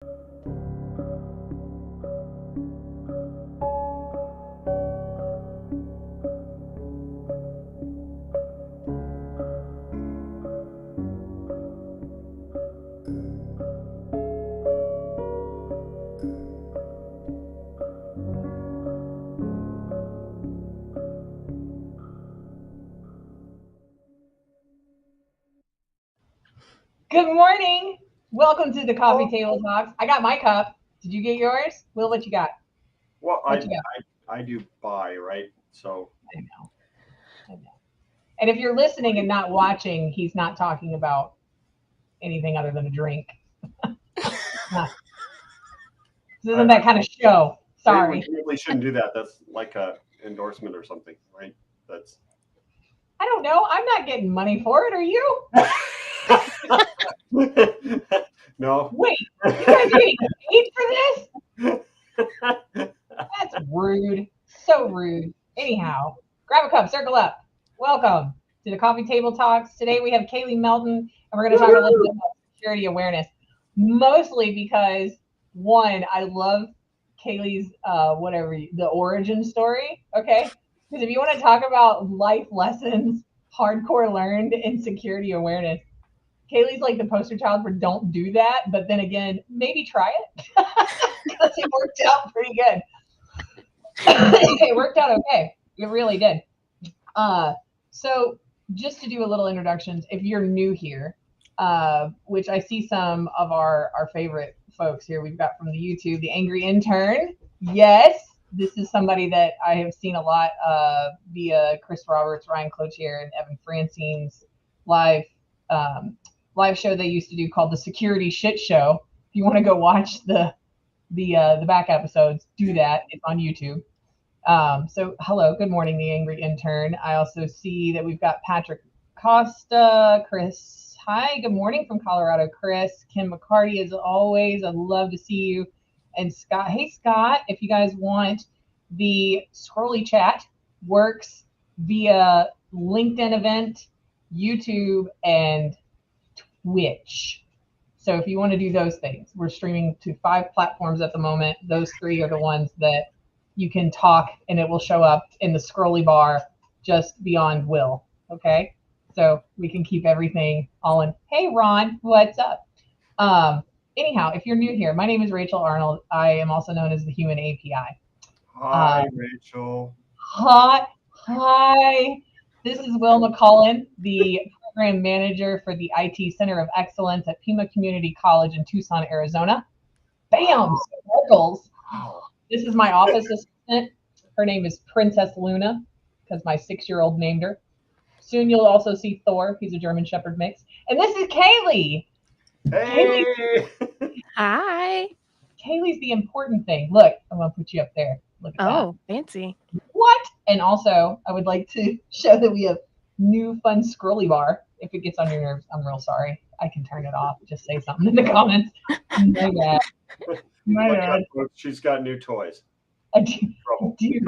Good morning. Welcome to the Coffee Table Talks. I got my cup. Did you get yours? Will, what you got? Well, I do buy, right? So I know. And if you're listening and not watching, he's not talking about anything other than a drink. This isn't that kind of show. Sorry. We really shouldn't do that. That's like a endorsement or something, right? I don't know. I'm not getting money for it. Are you? No. Wait, you guys are getting paid for this? That's rude. So rude. Anyhow, grab a cup, circle up. Welcome to the Coffee Table Talks. Today we have Kayley Melton, and we're going to talk a little bit about security awareness. Mostly because, one, I love Kayley's the origin story. Okay, because if you want to talk about life lessons, hardcore learned in security awareness, Kayley's like the poster child for don't do that, but then again, maybe try it because it worked out pretty good. It worked out okay. It really did. So just to do a little introductions, if you're new here, which I see some of our favorite folks here, we've got from the YouTube, the Angry Intern. Yes, this is somebody that I have seen a lot via Chris Roberts, Ryan Cloutier, and Evan Francine's live show they used to do called the Security Shit Show. If you want to go watch the back episodes, do that. It's on YouTube. So hello, good morning, the Angry Intern. I also see that we've got Patrick Costa, Chris. Hi, good morning from Colorado, Chris. Kim McCarty, as always, I'd love to see you. And Scott, hey Scott, if you guys want, the Scrolly Chat works via LinkedIn event, YouTube, and Twitch. So if you want to do those things, we're streaming to 5 platforms at the moment. Those 3 are the ones that you can talk and it will show up in the scrolly bar just beyond Will. Okay. So we can keep everything all in. Hey, Ron, what's up? Anyhow, if you're new here, my name is Rachel Arnold. I am also known as the Human API. Hi, Rachel. Hi. This is Will McCullen, the Program Manager for the IT Center of Excellence at PIMA Community College in Tucson, Arizona. Bam! Sparkles. This is my office assistant. Her name is Princess Luna, because my 6-year-old named her. Soon you'll also see Thor. He's a German Shepherd mix. And this is Kayley. Hey! Hi. Kayley's the important thing. Look, I'm going to put you up there. Look at that. Oh, fancy. What? And also, I would like to show that we have new fun scrolly bar. If it gets on your nerves, I'm real sorry. I can turn it off. Just say something in the comments. My bad. My bad. She's got new toys. I do. To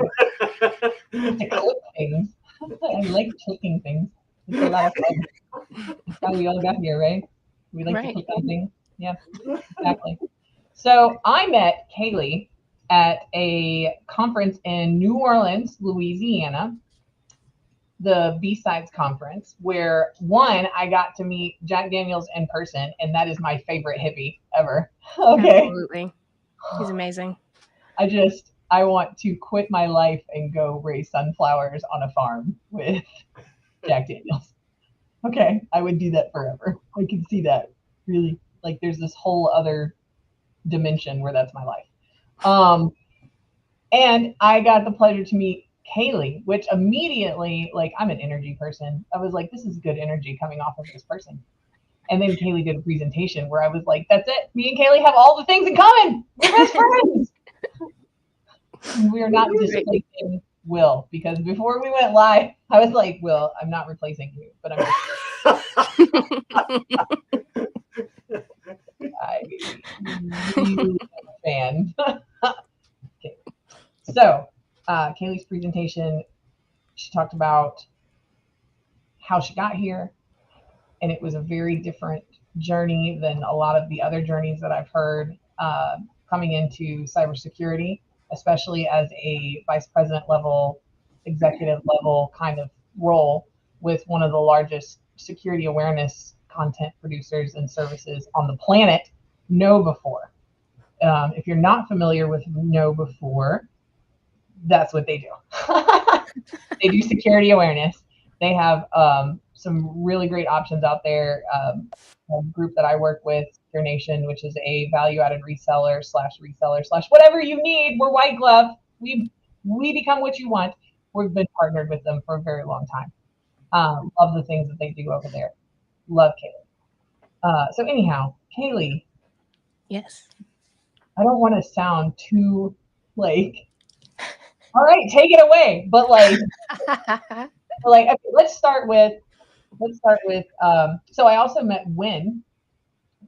click things. I like clicking things. It's a lot of fun. That's how we all got here, right? We like to click on things. Yeah, exactly. So I met Kayley at a conference in New Orleans, Louisiana, the B-Sides conference, where I got to meet Jack Daniels in person, and that is my favorite hippie ever. Okay. Absolutely. He's amazing. I want to quit my life and go raise sunflowers on a farm with Jack Daniels. Okay, I would do that forever. I can see that really, like there's this whole other dimension where that's my life. And I got the pleasure to meet Kayley, which immediately, like I'm an energy person. I was like, this is good energy coming off of this person. And then Kayley did a presentation where I was like, that's it. Me and Kayley have all the things in common. We're best friends. We are not displacing Will, because before we went live, I was like, Will, I'm not replacing you, but I'm really a fan. Okay. So Kayley's presentation, she talked about how she got here, and it was a very different journey than a lot of the other journeys that I've heard. coming into cybersecurity, especially as a vice president level, executive level kind of role with one of the largest security awareness content producers and services on the planet, KnowBe4. If you're not familiar with KnowBe4, that's what they do. They do security awareness. They have some really great options out there. A group that I work with, Secure Nation, which is a value-added reseller / whatever you need. We're white glove. We become what you want. We've been partnered with them for a very long time. Love the things that they do over there. Love Kayley. So anyhow, Kayley. Yes. I don't want to sound too like, all right, take it away. But like, okay, let's start with. So I also met Win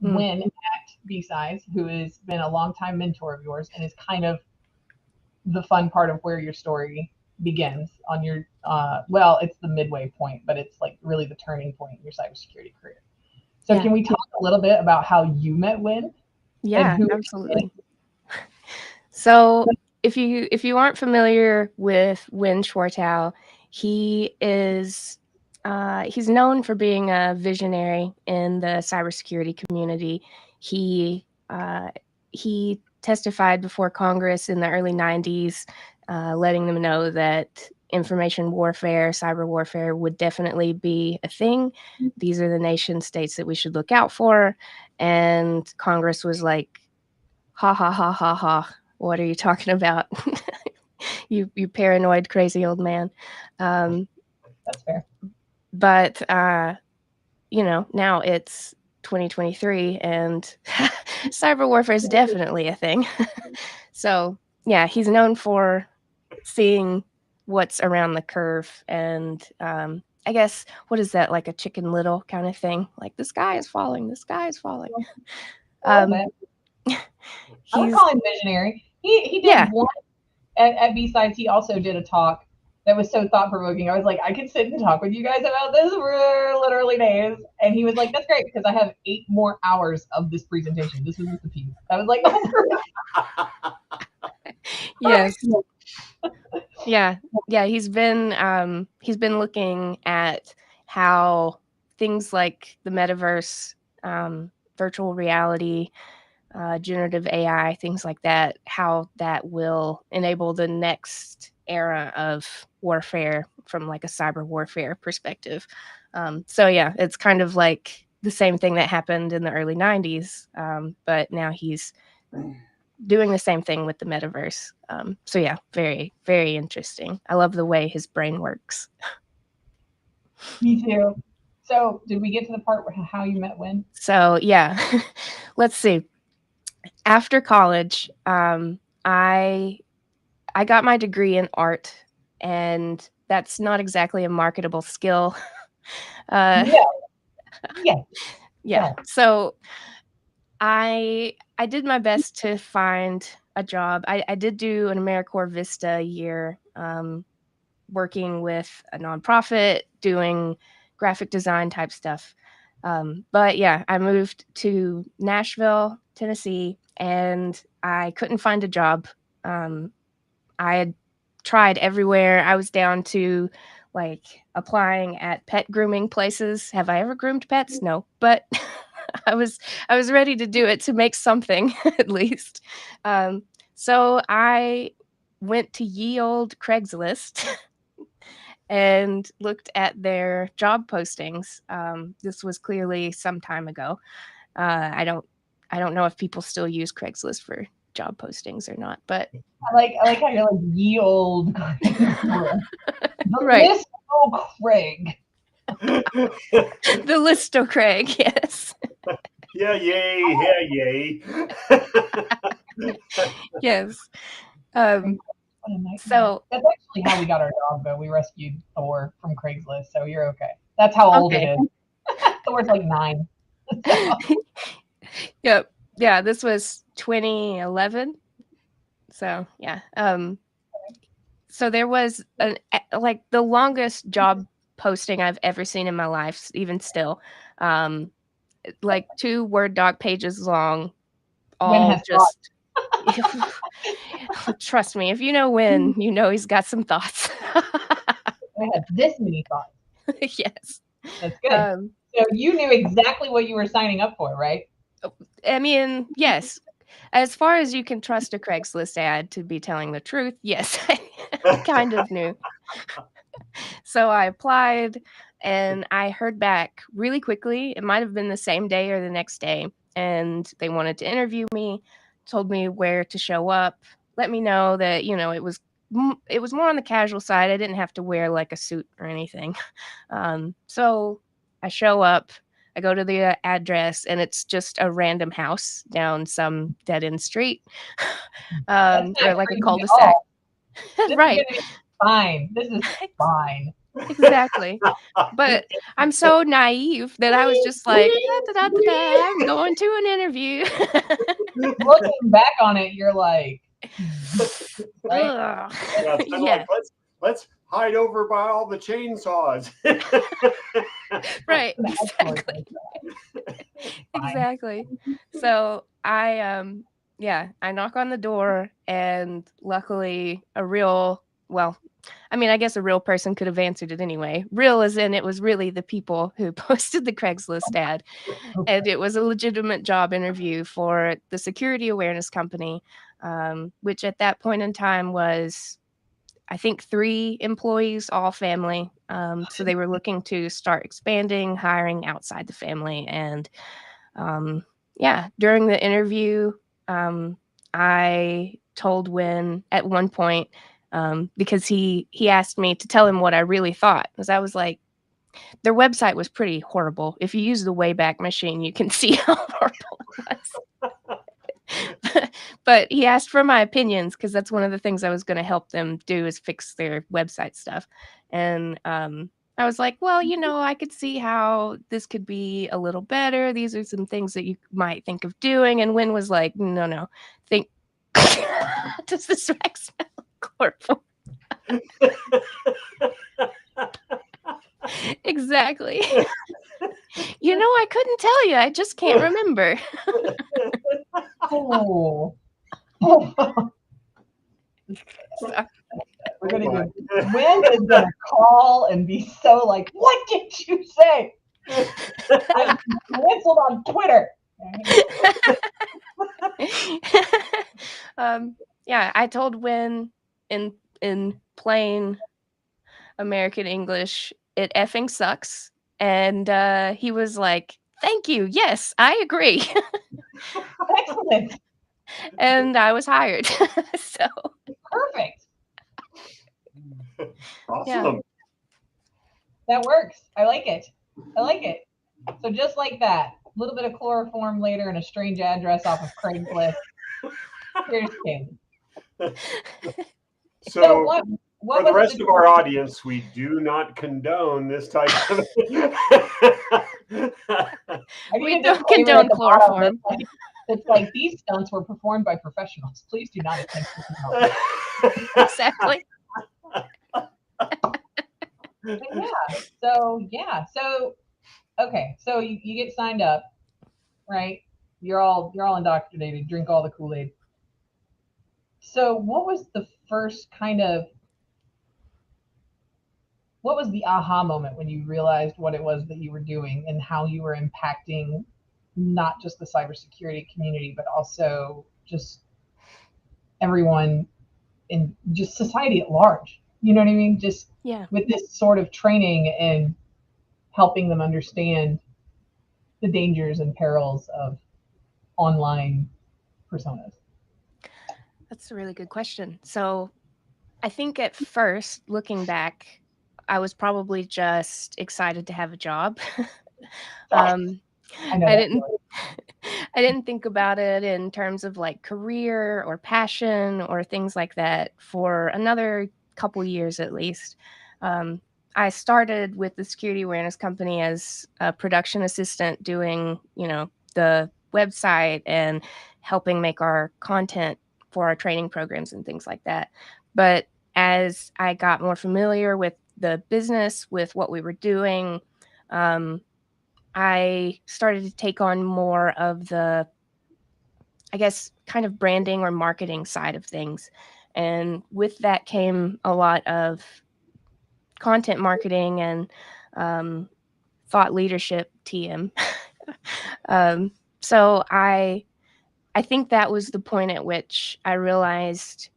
at B-Size, who has been a longtime mentor of yours and is kind of the fun part of where your story begins on your. Well, it's the midway point, but it's like really the turning point in your cybersecurity career. So can we talk a little bit about how you met Win? Yeah, absolutely. So if you aren't familiar with Win Schwartau, he is he's known for being a visionary in the cybersecurity community. He testified before Congress in the early 90s, letting them know that information warfare, cyber warfare would definitely be a thing. These are the nation states that we should look out for. And Congress was like, ha, ha, ha, ha, ha. What are you talking about? you paranoid, crazy old man. That's fair. But, now it's 2023 and cyber warfare is definitely a thing. So, yeah, he's known for seeing what's around the curve. And I guess, what is that, like a Chicken Little kind of thing? Like, the sky is falling, the sky is falling. I would call him visionary. He did one at B-Sides. He also did a talk that was so thought-provoking. I was like, I could sit and talk with you guys about this for literally days. And he was like, that's great, because I have 8 more hours of this presentation. This was just a piece. I was like, oh, yes. Yeah. He's been looking at how things like the metaverse, virtual reality, generative AI, things like that, how that will enable the next era of warfare from like a cyber warfare perspective. So yeah, it's kind of like the same thing that happened in the early 90s, but now he's doing the same thing with the metaverse. So yeah, very, very interesting. I love the way his brain works. Me too. So did we get to the part where how you met Win? So yeah, let's see. After college, I got my degree in art, and that's not exactly a marketable skill. Yeah. So I did my best to find a job. I did do an AmeriCorps Vista year, working with a nonprofit, doing graphic design type stuff. But yeah, I moved to Nashville, Tennessee, and I couldn't find a job. I had tried everywhere. I was down to like applying at pet grooming places. Have I ever groomed pets? No, but I was ready to do it to make something at least. So I went to ye old Craigslist and looked at their job postings. This was clearly some time ago. I don't know if people still use Craigslist for job postings or not, but I like how you're like ye old Craig. Right. Listo Craig. The Listo Craig, yes. Yeah, yay. Yes. So that's actually how we got our dog, though. We rescued Thor from Craigslist, so you're okay. That's how old it is. Thor's like 9. Yep. Yeah, this was 2011. So yeah. So there was like the longest job posting I've ever seen in my life, even still. Like 2 Word doc pages long, all has just trust me, if you know Win, you know he's got some thoughts. I had this many thoughts. Yes. That's good. So you knew exactly what you were signing up for, right? I mean, yes. As far as you can trust a Craigslist ad to be telling the truth, yes, I kind of knew. So I applied and I heard back really quickly. It might have been the same day or the next day. And they wanted to interview me, told me where to show up, let me know that, you know, it was more on the casual side. I didn't have to wear like a suit or anything. So I show up, I go to the address, and it's just a random house down some dead end street, or like a cul-de-sac. Right. Fine. This is fine. Exactly. But I'm so naive that I was just like, I'm going to an interview. Looking back on it, you're like, right? Yeah. Like, let's hide over by all the chainsaws. Right. Exactly. Exactly. So I knock on the door, and luckily I guess a real person could have answered it anyway. Real as in it was really the people who posted the Craigslist ad. And it was a legitimate job interview for the security awareness company, which at that point in time was, I think, 3 employees, all family. So they were looking to start expanding, hiring outside the family. And during the interview, I told Win at one point, because he asked me to tell him what I really thought, because I was like, their website was pretty horrible. If you use the Wayback Machine, you can see how horrible it was. But he asked for my opinions, because that's one of the things I was going to help them do, is fix their website stuff. And I was like, well, you know, I could see how this could be a little better. These are some things that you might think of doing. And Win was like, no, think, does this rack smell chloroform? Exactly. You know, I couldn't tell you. I just can't remember. Oh. We're gonna go. Win is gonna call and be so like, "What did you say?" I'm canceled on Twitter. I told Win in plain American English, it effing sucks. And he was like, thank you. Yes, I agree. Excellent. And I was hired. So perfect. Awesome. Yeah. That works. I like it. So just like that, a little bit of chloroform later and a strange address off of Craigslist. Here's Kayley. So what for the rest of our audience, we do not condone this type of. We don't condone chloroform. It's like these stunts were performed by professionals. Please do not attempt this. Exactly. So okay, so you get signed up, right? You're all indoctrinated, drink all the Kool-Aid. So what was the first what was the aha moment when you realized what it was that you were doing and how you were impacting not just the cybersecurity community, but also just everyone in just society at large? You know what I mean? Just with this sort of training and helping them understand the dangers and perils of online personas. That's a really good question. So I think at first, looking back, I was probably just excited to have a job. I didn't think about it in terms of like career or passion or things like that for another couple years at least. I started with the security awareness company as a production assistant, doing, you know, the website and helping make our content for our training programs and things like that. But as I got more familiar with the business, with what we were doing, I started to take on more of the, I guess, kind of branding or marketing side of things. And with that came a lot of content marketing and thought leadership, TM. So I think that was the point at which I realized,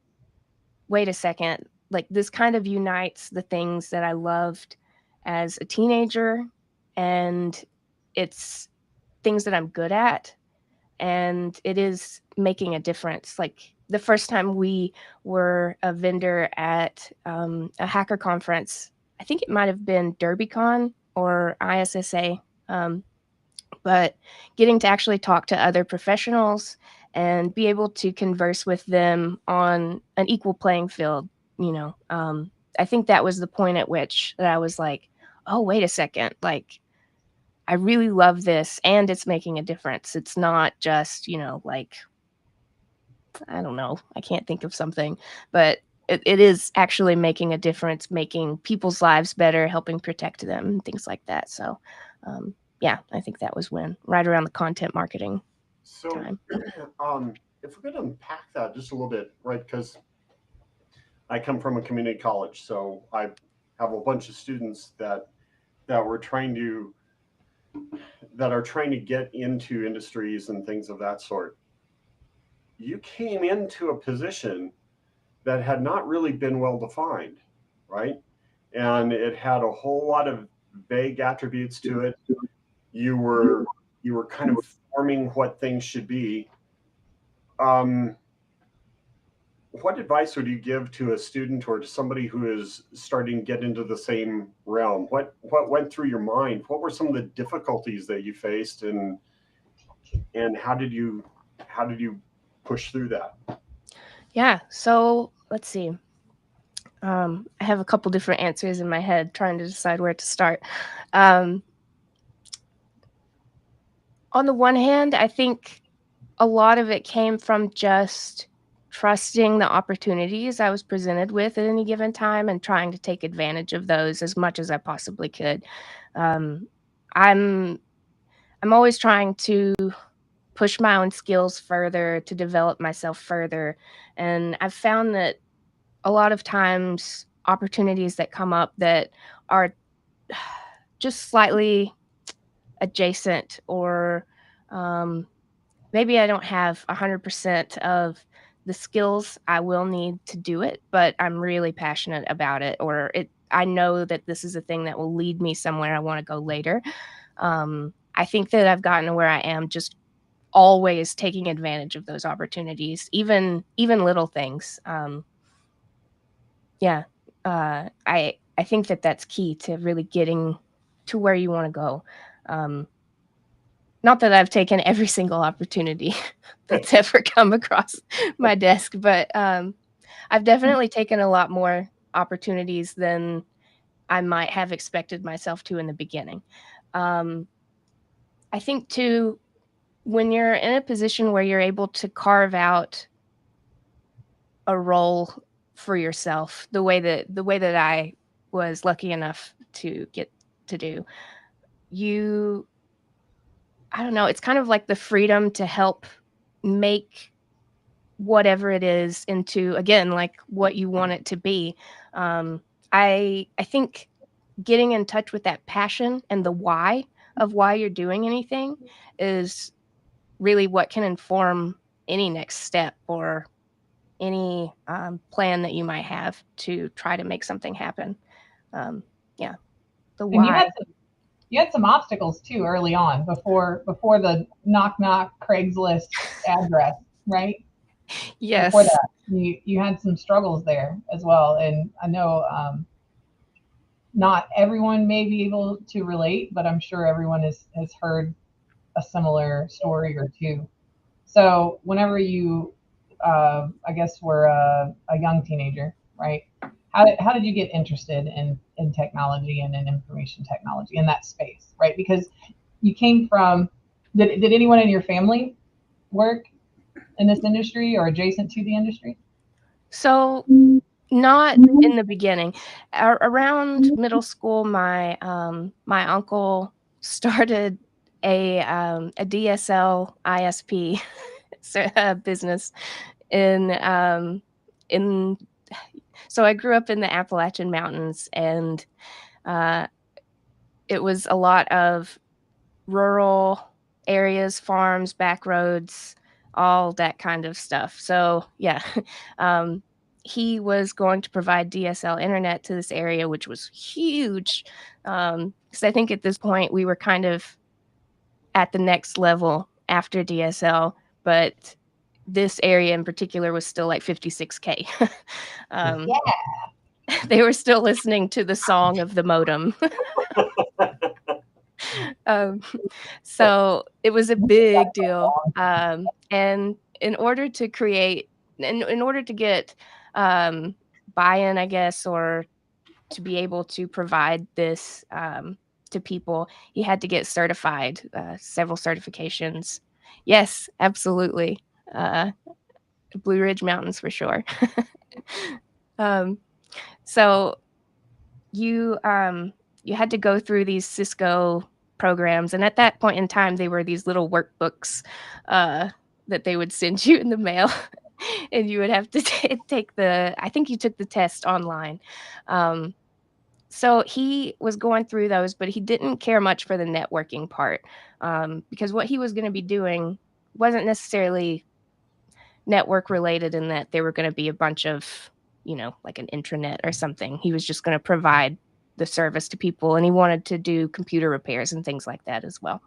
wait a second, like this kind of unites the things that I loved as a teenager, and it's things that I'm good at, and it is making a difference. Like the first time we were a vendor at a hacker conference, I think it might have been DerbyCon or ISSA, but getting to actually talk to other professionals and be able to converse with them on an equal playing field, I think that was the point at which that I was like, oh, wait a second, like I really love this and it's making a difference. It's not just, like, I don't know, I can't think of something, but it is actually making a difference, making people's lives better, helping protect them, and things like that. So, yeah, I think that was right around the content marketing time. If we're going to unpack that just a little bit, right? Because I come from a community college, so I have a bunch of students that are trying to get into industries and things of that sort. You came into a position that had not really been well defined, right? And it had a whole lot of vague attributes to it. You were kind of forming what things should be. What advice would you give to a student or to somebody who is starting to get into the same realm? What went through your mind? What were some of the difficulties that you faced, and how did you push through that? Yeah, so let's see. I have a couple different answers in my head, trying to decide where to start. On the one hand, I think a lot of it came from just trusting the opportunities I was presented with at any given time and trying to take advantage of those as much as I possibly could. I'm always trying to push my own skills further, to develop myself further, and I've found that a lot of times opportunities that come up that are just slightly adjacent, or maybe I don't have 100% of the skills I will need to do it, but I'm really passionate about it, or I know that this is a thing that will lead me somewhere I want to go later. I think that I've gotten to where I am just always taking advantage of those opportunities, even little things. I think that that's key to really getting to where you want to go. Not that I've taken every single opportunity that's ever come across my desk, but I've definitely taken a lot more opportunities than I might have expected myself to in the beginning. I think too, when you're in a position where you're able to carve out a role for yourself, the way that I was lucky enough to get to do, I don't know, it's kind of like the freedom to help make whatever it is into, again, like what you want it to be. I think getting in touch with that passion and the why of why you're doing anything is really what can inform any next step or any plan that you might have to try to make something happen. Yeah, the why. And you had some obstacles too early on, before the knock Craigslist address, right? Yes. Before that, you had some struggles there as well, and I know not everyone may be able to relate, but I'm sure everyone has heard a similar story or two. So whenever you, I guess, were a young teenager, right? How did you get interested in technology and in information technology in that space, right? Because you came from, did anyone in your family work in this industry or adjacent to the industry? So not in the beginning. Around middle school, my uncle started a DSL ISP business in so I grew up in the Appalachian Mountains, and it was a lot of rural areas, farms, back roads, all that kind of stuff. So yeah, he was going to provide DSL internet to this area, which was huge. Because I think at this point we were kind of at the next level after DSL, but this area in particular was still like 56K. They were still listening to the song of the modem. So it was a big deal. And in order to create, in order to get buy-in, I guess, or to be able to provide this to people, he had to get certified, several certifications. Yes, absolutely. Blue Ridge Mountains for sure. So you had to go through these Cisco programs, and at that point in time, they were these little workbooks that they would send you in the mail, and you would have to take the. I think you took the test online. So he was going through those, but he didn't care much for the networking part, because what he was going to be doing wasn't necessarily network related, in that there were going to be a bunch of, like an intranet or something. He was just going to provide the service to people, and he wanted to do computer repairs and things like that as well.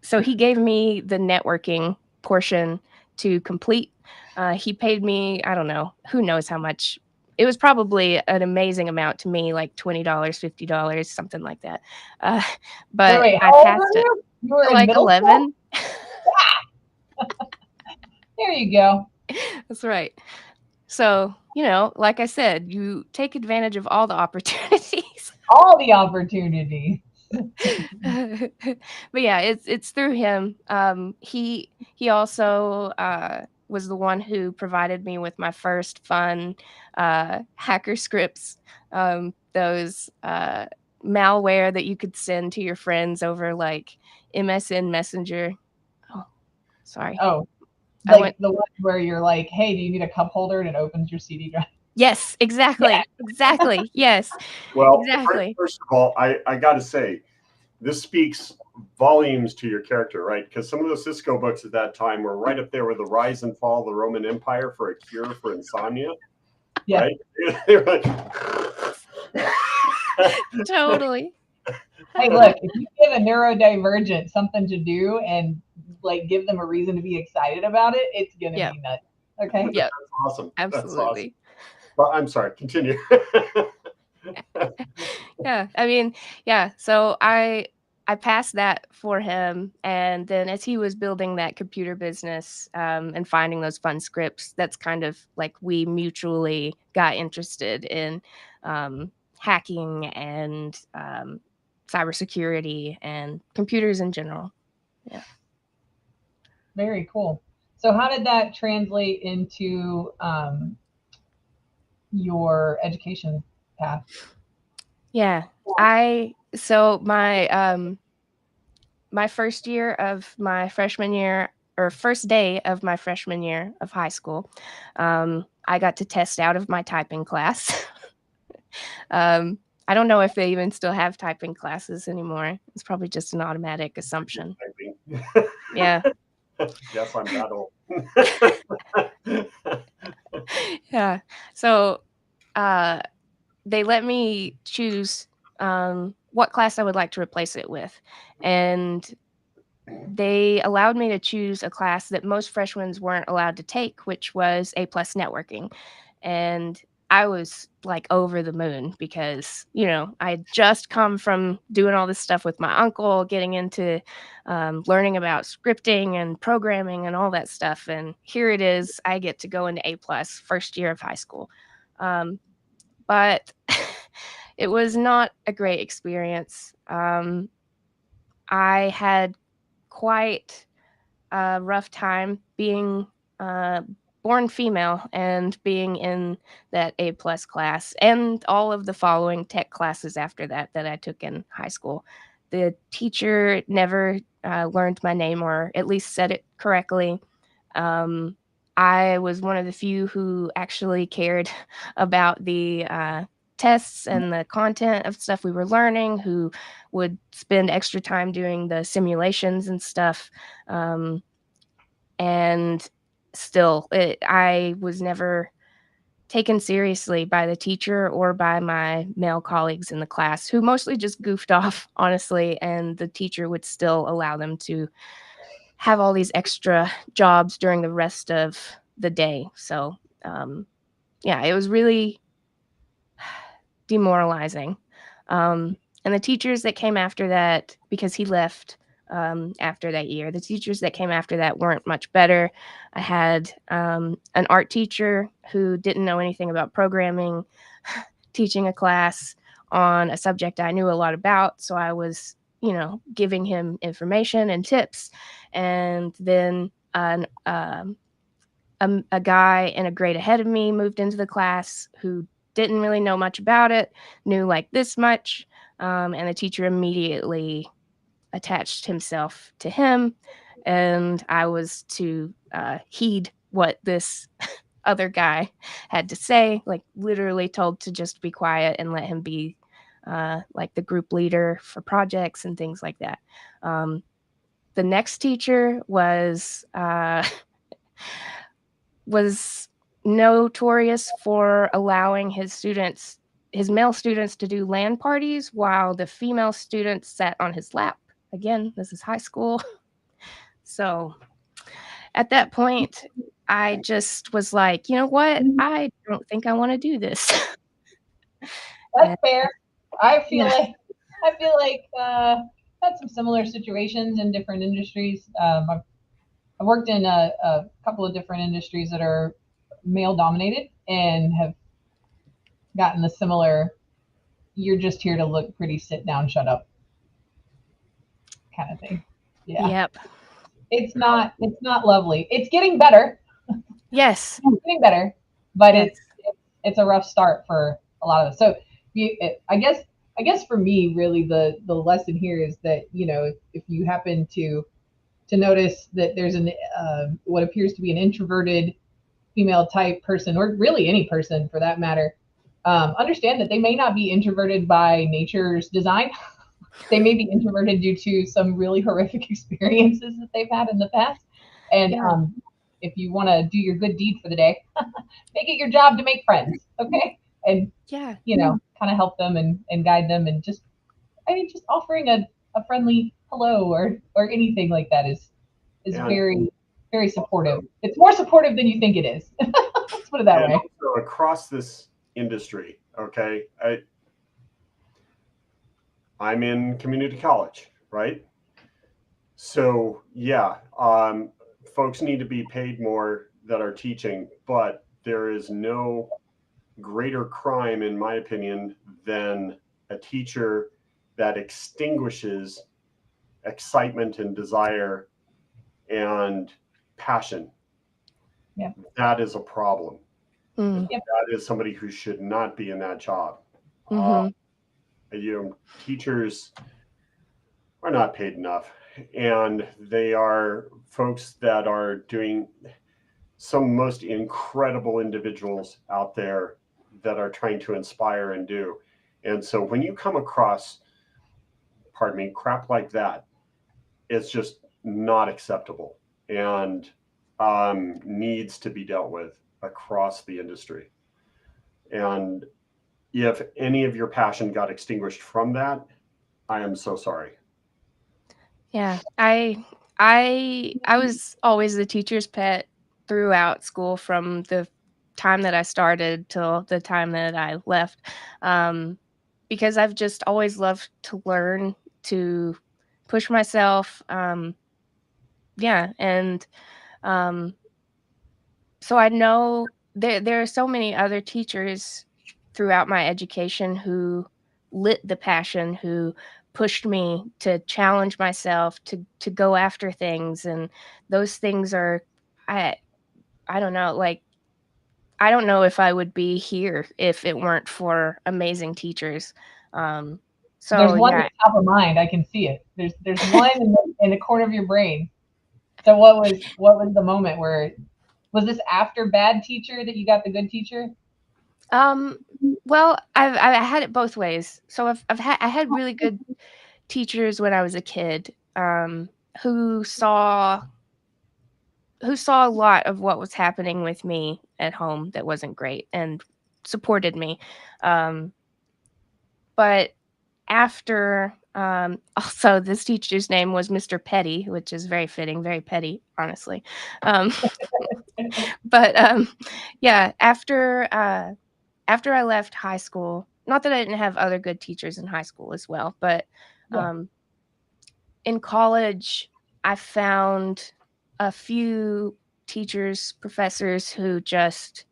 So he gave me the networking portion to complete. He paid me, I don't know, who knows how much. It was probably an amazing amount to me, like $20, $50, something like that. But wait, I passed it. You were like 11. There you go. That's right. So, like I said, you take advantage of all the opportunities. All the opportunities. But yeah, it's through him. He also was the one who provided me with my first fun hacker scripts. Those malware that you could send to your friends over like MSN Messenger. Oh, sorry. Oh, like the one where you're like, hey, do you need a cup holder? And it opens your CD drive. Yes, exactly. Yeah. Exactly. Yes. Well, exactly. First of all, I got to say, this speaks volumes to your character, right? Because some of the Cisco books at that time were right up there with the rise and fall of the Roman Empire for a cure for insomnia. Yeah. Right? They're like... Totally. Hey, look, if you give a neurodivergent something to do and like give them a reason to be excited about it, it's gonna be nuts. Okay. Yeah. That's awesome. Absolutely. That's awesome. Well, I'm sorry. Continue. Yeah. I mean, yeah. So I passed that for him, and then as he was building that computer business and finding those fun scripts, that's kind of like we mutually got interested in hacking and cybersecurity and computers in general. Yeah. Very cool. So how did that translate into your education path? Yeah. So my my first year of my freshman year, or first day of my freshman year of high school, I got to test out of my typing class. I don't know if they even still have typing classes anymore. It's probably just an automatic assumption. Yeah. Yes, I'm that old. Yeah. So they let me choose what class I would like to replace it with. And they allowed me to choose a class that most freshmen weren't allowed to take, which was A+ networking. And I was like over the moon because, I had just come from doing all this stuff with my uncle, getting into learning about scripting and programming and all that stuff. And here it is, I get to go into A+, first year of high school. But it was not a great experience. I had quite a rough time being born female and being in that A+ class and all of the following tech classes after that I took in high school. The teacher never learned my name, or at least said it correctly. I was one of the few who actually cared about the tests and the content of stuff we were learning, who would spend extra time doing the simulations and stuff. And still, I was never taken seriously by the teacher or by my male colleagues in the class, who mostly just goofed off, honestly, and the teacher would still allow them to have all these extra jobs during the rest of the day. So, yeah, it was really demoralizing. And the teachers that came after that, because he left after that year, the teachers that came after that weren't much better. I had an art teacher who didn't know anything about programming teaching a class on a subject I knew a lot about. So I was, giving him information and tips. And then a guy in a grade ahead of me moved into the class who didn't really know much about it, knew like this much. And the teacher immediately attached himself to him. And I was to heed what this other guy had to say, like literally told to just be quiet and let him be like the group leader for projects and things like that. The next teacher was notorious for allowing his male students, to do LAN parties while the female students sat on his lap. Again, this is high school. So at that point, I just was like, you know what? I don't think I want to do this. That's fair. I feel like had some similar situations in different industries. I've worked in a couple of different industries that are male dominated and have gotten the similar, you're just here to look pretty, sit down, shut up kind of thing. Yeah. Yep. It's not lovely. It's getting better. Yes. It's getting better, but yes. it's a rough start for a lot of us. So I guess for me, really the lesson here is that, if you happen to notice that there's what appears to be an introverted female type person, or really any person for that matter, understand that they may not be introverted by nature's design. They may be introverted due to some really horrific experiences that they've had in the past. And if you want to do your good deed for the day, make it your job to make friends, okay? And kind of help them and guide them, and just offering a friendly hello or anything like that is very, very supportive. It's more supportive than you think it is. Let's put it that way. Also across this industry, okay, I'm in community college, right? So folks need to be paid more that are teaching, but there is no greater crime, in my opinion, than a teacher that extinguishes excitement and desire and passion. Yeah. That is a problem. Yep. That is somebody who should not be in that job. Mm-hmm. Teachers are not paid enough, and they are folks that are doing some most incredible individuals out there that are trying to inspire and do. And so when you come across, crap like that, it's just not acceptable and needs to be dealt with across the industry. And if any of your passion got extinguished from that, I am so sorry. Yeah, I was always the teacher's pet throughout school, from the time that I started till the time that I left, because I've just always loved to learn, to push myself. And so I know there are so many other teachers throughout my education who lit the passion, who pushed me to challenge myself, to go after things. And those things are, I don't know, like, I don't know if I would be here if it weren't for amazing teachers. So there's one yeah. that's top of mind. I can see it. There's one in the corner of your brain. So what was the moment where, was this after bad teacher that you got the good teacher? Well, I had it both ways. So I had really good teachers when I was a kid, who saw a lot of what was happening with me at home that wasn't great and supported me. But after, also this teacher's name was Mr. Petty, which is very fitting, very petty, honestly. But yeah, after I left high school, not that I didn't have other good teachers in high school as well, but in college, I found a few teachers, professors who just,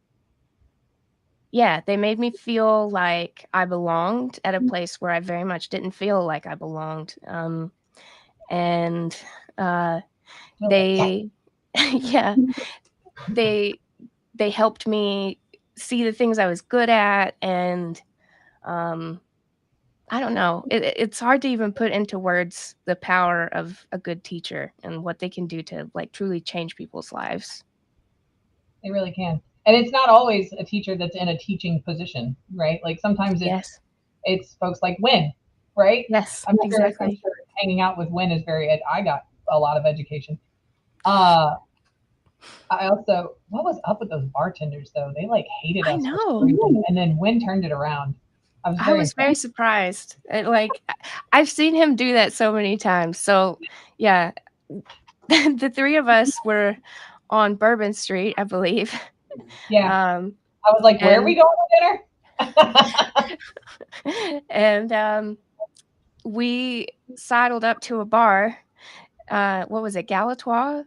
they made me feel like I belonged at a place where I very much didn't feel like I belonged. And they, yeah, they helped me see the things I was good at, and I don't know. It's hard to even put into words the power of a good teacher and what they can do to like truly change people's lives. They really can. And it's not always a teacher that's in a teaching position, right? Like sometimes it's folks like Win, right? Yes, I'm exactly. sure hanging out with Win is I got a lot of education. I also, what was up with those bartenders though? They like hated us. I know. And then Win turned it around. I was very surprised. Like, I've seen him do that so many times. So yeah, the three of us were on Bourbon Street, I believe. Yeah. I was like, where are we going to dinner? And we sidled up to a bar. What was it, Galatoire's?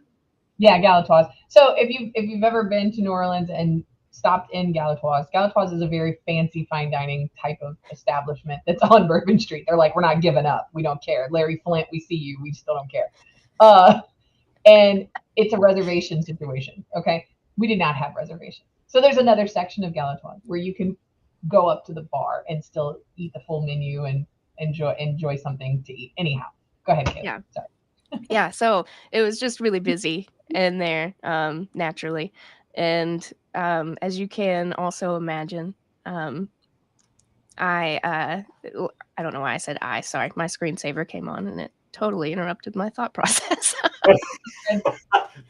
Yeah, Galatoire's. So if you've ever been to New Orleans and stopped in Galatoire's is a very fancy fine dining type of establishment that's on Bourbon Street. They're like, we're not giving up. We don't care. Larry Flint, we see you. We still don't care. And it's a reservation situation. Okay. We did not have reservations. So there's another section of Galatoire's where you can go up to the bar and still eat the full menu and enjoy something to eat. Anyhow, go ahead, Kayley. Yeah. Sorry. Yeah. So it was just really busy in there, naturally. And as you can also imagine, I don't know why I said I. Sorry, my screensaver came on and it totally interrupted my thought process.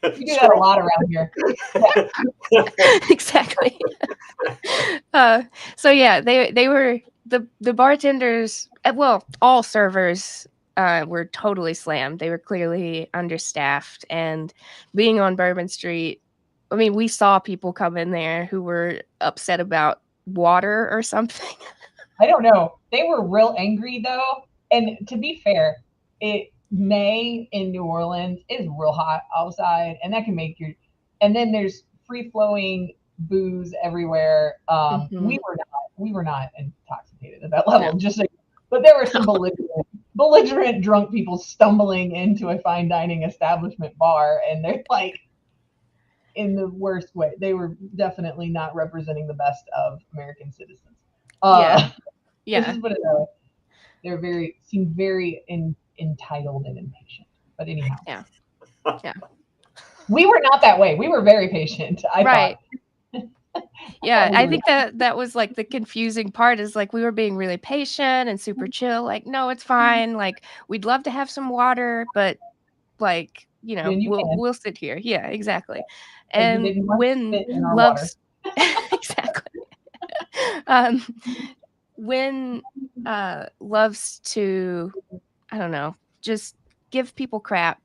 You do that a lot around here. Yeah. Exactly. So yeah, they were the bartenders. Well, all servers were totally slammed. They were clearly understaffed, and being on Bourbon Street, I mean, we saw people come in there who were upset about water or something. I don't know. They were real angry though. And to be fair, May in New Orleans is real hot outside, and that can make your. And then there's free flowing booze everywhere. We were not intoxicated at that level. No. But there were some belligerent drunk people stumbling into a fine dining establishment bar, and they're like, in the worst way. They were definitely not representing the best of American citizens. Yeah. This is what they seem very entitled and impatient. But anyhow. Yeah. We were not that way. We were very patient. I thought. Yeah, I think that was like the confusing part, is like we were being really patient and super chill. Like, no, it's fine. Like, we'd love to have some water, but like, we'll sit here. Yeah, exactly. And Win loves exactly. Win loves to, I don't know, just give people crap,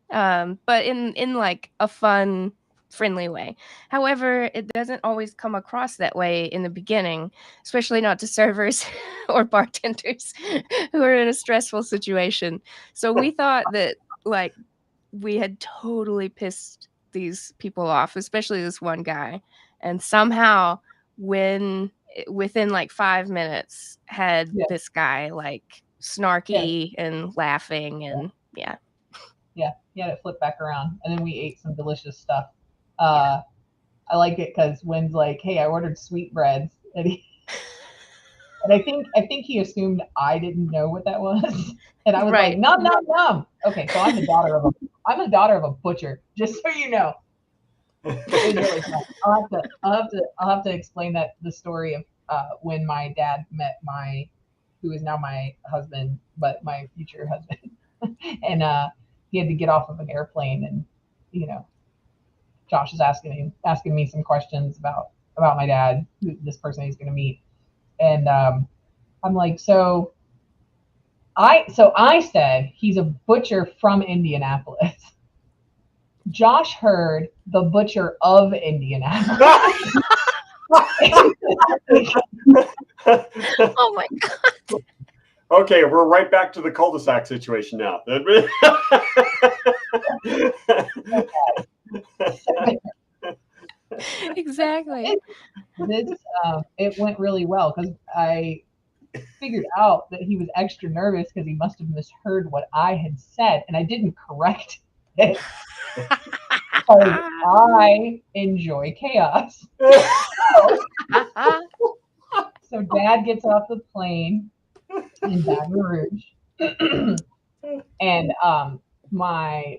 but in like a fun, friendly way. However, it doesn't always come across that way in the beginning, especially not to servers or bartenders who are in a stressful situation. So we thought that like we had totally pissed these people off, especially this one guy, and somehow within like 5 minutes had this guy like snarky and laughing, and yeah, he had it flip back around, and then we ate some delicious stuff. I like it because Wynn's like, hey, I ordered sweetbreads, and And I think he assumed I didn't know what that was. And I was Right. like, nom, nom, nom. Okay, so I'm the daughter of a butcher, just so you know. It was really fun. I'll have to explain the story of when my dad met who is now my husband, but my future husband. And he had to get off of an airplane, and Josh is asking me some questions about my dad, this person he's going to meet. And I'm like, so I said he's a butcher from Indianapolis. Josh heard the butcher of Indianapolis. Oh my God. Okay, we're right back to the cul-de-sac situation now. Exactly. It went really well because I figured out that he was extra nervous because he must have misheard what I had said, and I didn't correct it. I enjoy chaos. So Dad gets off the plane in Baton Rouge, and my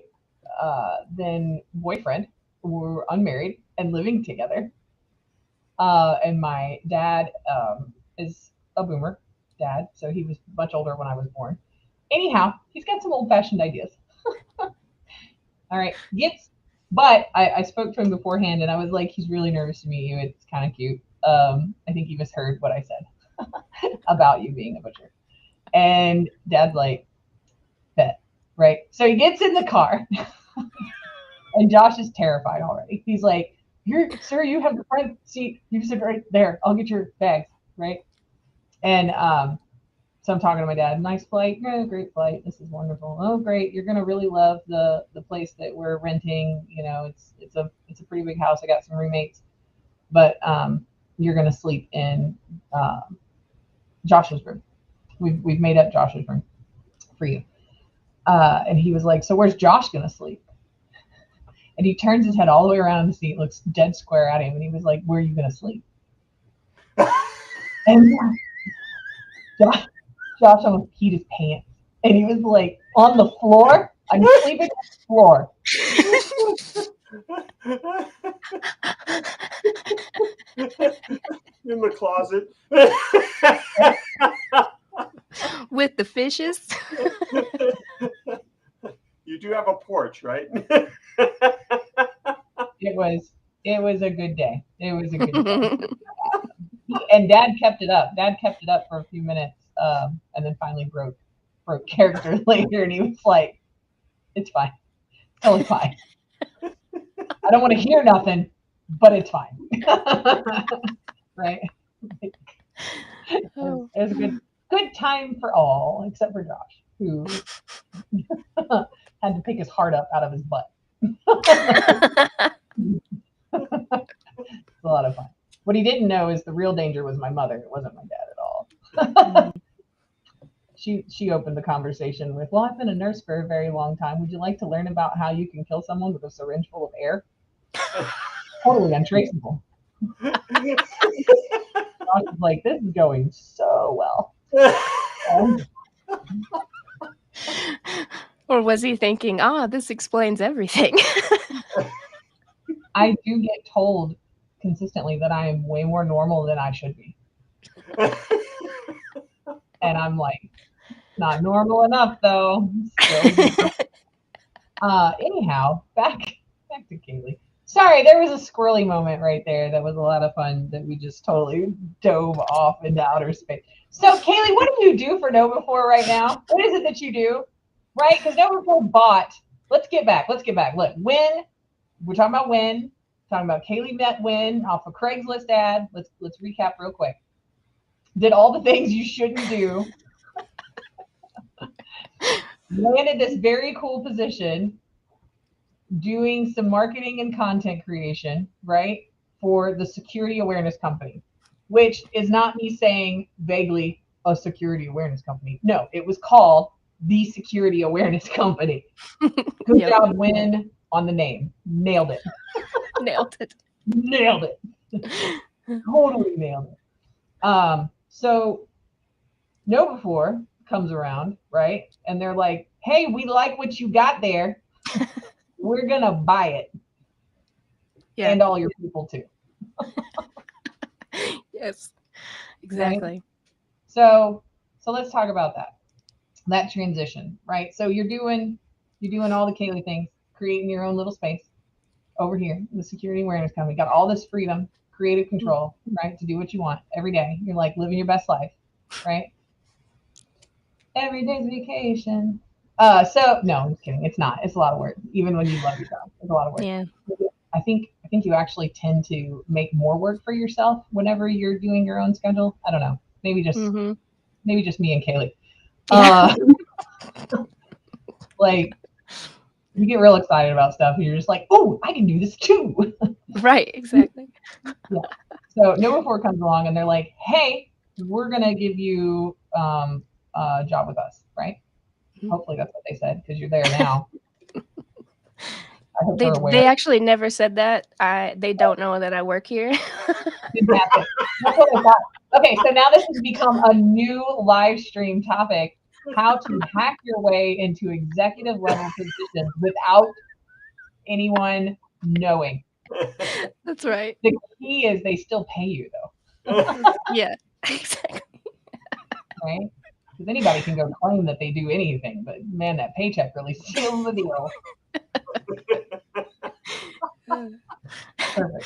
then boyfriend, were unmarried and living together. And my dad is a boomer dad, so he was much older when I was born. Anyhow, he's got some old-fashioned ideas. All right, but I spoke to him beforehand, and I was like, he's really nervous to meet you. It's kind of cute. I think he misheard what I said about you being a butcher. And Dad's like, bet, right? So he gets in the car, and Josh is terrified already. He's like, sir, you have the front seat. You sit right there. I'll get your bags, right? And so I'm talking to my dad. Nice flight. Yeah, great flight. This is wonderful. Oh, great. You're gonna really love the place that we're renting. It's a pretty big house. I got some roommates, but you're gonna sleep in Josh's room. We've made up Josh's room for you. And he was like, so where's Josh gonna sleep? And he turns his head all the way around the seat, looks dead square at him, and he was like, where are you gonna sleep? And Josh almost peed his pants. And he was like, on the floor? I'm sleeping on the floor. In the closet. With the fishes. You do have a porch, right? It was a good day. It was a good day. And Dad kept it up. Dad kept it up for a few minutes, and then finally broke character later, and he was like, it's fine. It's totally fine. I don't want to hear nothing, but it's fine. Right? It was a good time for all, except for Josh, who had to pick his heart up out of his butt. It's a lot of fun. What he didn't know is the real danger was my mother. It wasn't my dad at all. She opened the conversation with, well, I've been a nurse for a very long time. Would you like to learn about how you can kill someone with a syringe full of air? Totally untraceable. I was like, this is going so well. Or was he thinking, this explains everything? I do get told consistently that I am way more normal than I should be. And I'm like, not normal enough though. Anyhow, back to Kayley. Sorry, there was a squirrely moment right there that was a lot of fun that we just totally dove off into outer space. So Kayley, what do you do for Know Before right now? What is it that you do? Right? Because Know Before bought. Let's get back. Look, we're talking about Win. Talking about Kayley met Win off a Craigslist ad. Let's recap real quick. Did all the things you shouldn't do. Landed this very cool position doing some marketing and content creation, right, for the security awareness company, which is not me saying vaguely a security awareness company. No, it was called the Security Awareness Company. Good job, Win, on the name. Nailed it. Nailed it. Totally nailed it. So Know Before comes around, right? And they're like, hey, we like what you got there. We're going to buy it. Yeah. And all your people too. Yes, exactly. Right? So let's talk about that transition, right? So you're doing all the Kayley things, creating your own little space over here in the Security Awareness Company. Got all this freedom, creative control, right, to do what you want every day. You're like living your best life, right? Every day's vacation. So no, I'm just kidding. It's not. It's a lot of work. Even when you love your job, it's a lot of work. Yeah. I think you actually tend to make more work for yourself whenever you're doing your own schedule. I don't know. Maybe just me and Kayley. Yeah. Like you get real excited about stuff and you're just like, oh, I can do this too. Right, exactly. Yeah. So Know Before comes along and they're like, hey, we're gonna give you a job with us, right? Hopefully that's what they said because you're there now. I hope they're aware. They actually never said that. They don't know that I work here. That's what I thought. Okay, so now this has become a new live stream topic: how to hack your way into executive level positions without anyone knowing. That's right. The key is they still pay you though. Yeah, exactly. Right? Because anybody can go claim that they do anything, but man, that paycheck really seals the deal. Perfect.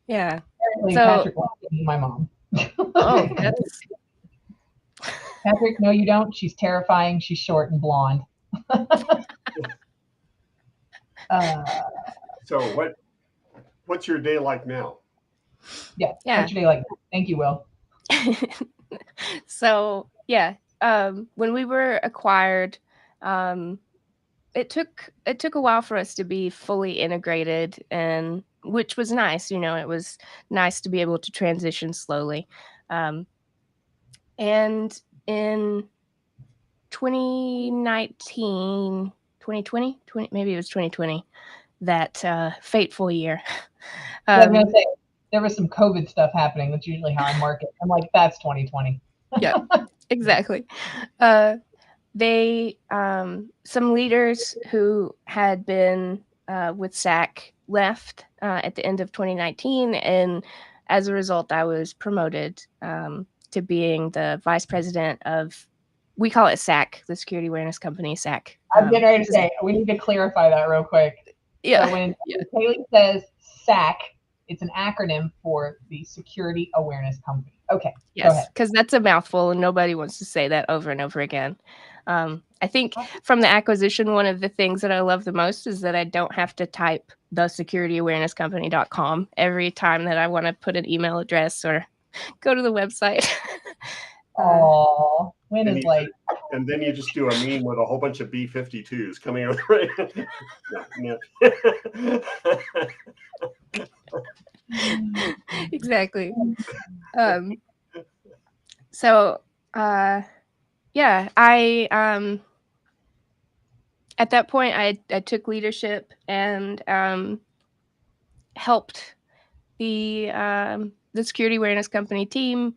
Yeah. Apparently, So- Patrick wants to be my mom. Oh, that's Patrick, no, you don't. She's terrifying. She's short and blonde. So what's your day like now? Yeah. Yeah. What's your day like? Thank you, Will. So yeah, when we were acquired, it took a while for us to be fully integrated, and which was nice. You know, it was nice to be able to transition slowly. And in 2019, 2020, maybe it was 2020, that fateful year. I was gonna say there was some COVID stuff happening. That's usually how I market. I'm like, that's 2020. Yeah, exactly. They some leaders who had been with SAC left at the end of 2019, and as a result, I was promoted to being the vice president of, we call it SAC, the Security Awareness Company, SAC. I was getting ready to say, we need to clarify that real quick. Yeah. So when Kayley says SAC, it's an acronym for the Security Awareness Company. Okay. Yes, because that's a mouthful and nobody wants to say that over and over again. I think from the acquisition, one of the things that I love the most is that I don't have to type thesecurityawarenesscompany.com every time that I want to put an email address or go to the website. Oh, when is like, and then you just do a meme with a whole bunch of B-52s coming over. Right? Exactly. So, yeah, I at that point I took leadership and helped the Security Awareness Company team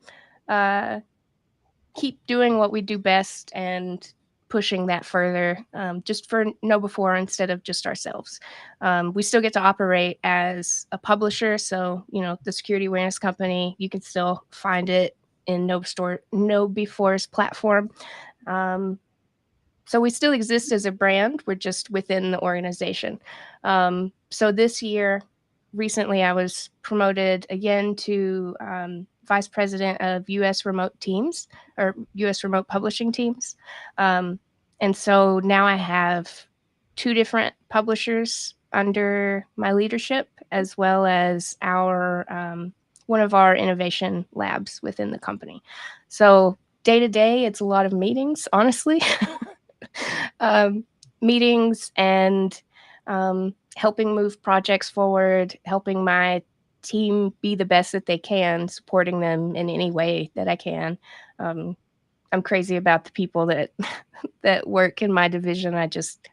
keep doing what we do best and pushing that further, just for Know Before instead of just ourselves. We still get to operate as a publisher, so you know the Security Awareness Company, you can still find it in Know Before's platform. So we still exist as a brand. We're just within the organization. So this year, recently, I was promoted again to vice president of U.S. remote teams, or U.S. remote publishing teams. And so now I have 2 different publishers under my leadership, as well as our one of our innovation labs within the company. So day to day, it's a lot of meetings, honestly. Meetings and helping move projects forward, helping my team be the best that they can, supporting them in any way that I can. I'm crazy about the people that that work in my division.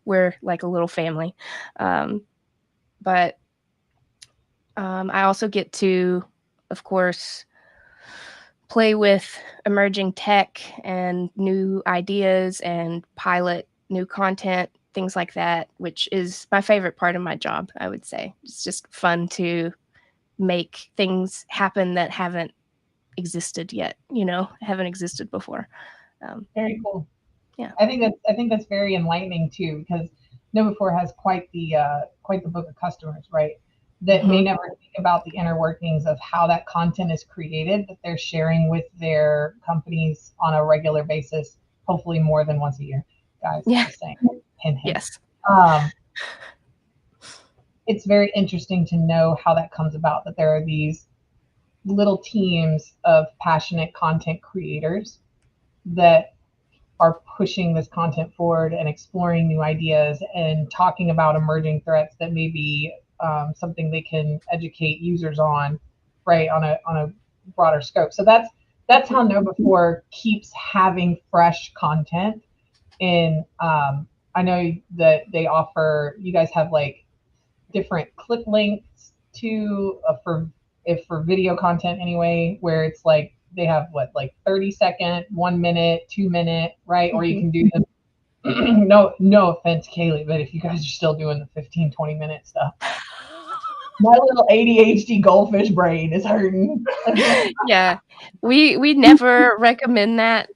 We're like a little family. But I also get to, of course, play with emerging tech and new ideas and pilot new content, things like that, which is my favorite part of my job, I would say. It's just fun to make things happen that haven't existed yet, haven't existed before. Very cool. Yeah. I think that's very enlightening too, because Know4 has quite the book of customers, right? That may never think about the inner workings of how that content is created that they're sharing with their companies on a regular basis, hopefully more than once a year. Guys, Yeah. just saying. Hint, hint. Yes. It's very interesting to know how that comes about, that there are these little teams of passionate content creators that are pushing this content forward and exploring new ideas and talking about emerging threats that may be something they can educate users on, right, on a broader scope. So that's how Know4 keeps having fresh content. And I know that you guys have like different clip links to for video content anyway, where it's like they have like 30-second, 1 minute, 2 minute, right? Or you can do the no offense, Kayley, but if you guys are still doing the 15, 20-minute stuff, my little ADHD goldfish brain is hurting. Yeah, we never recommend that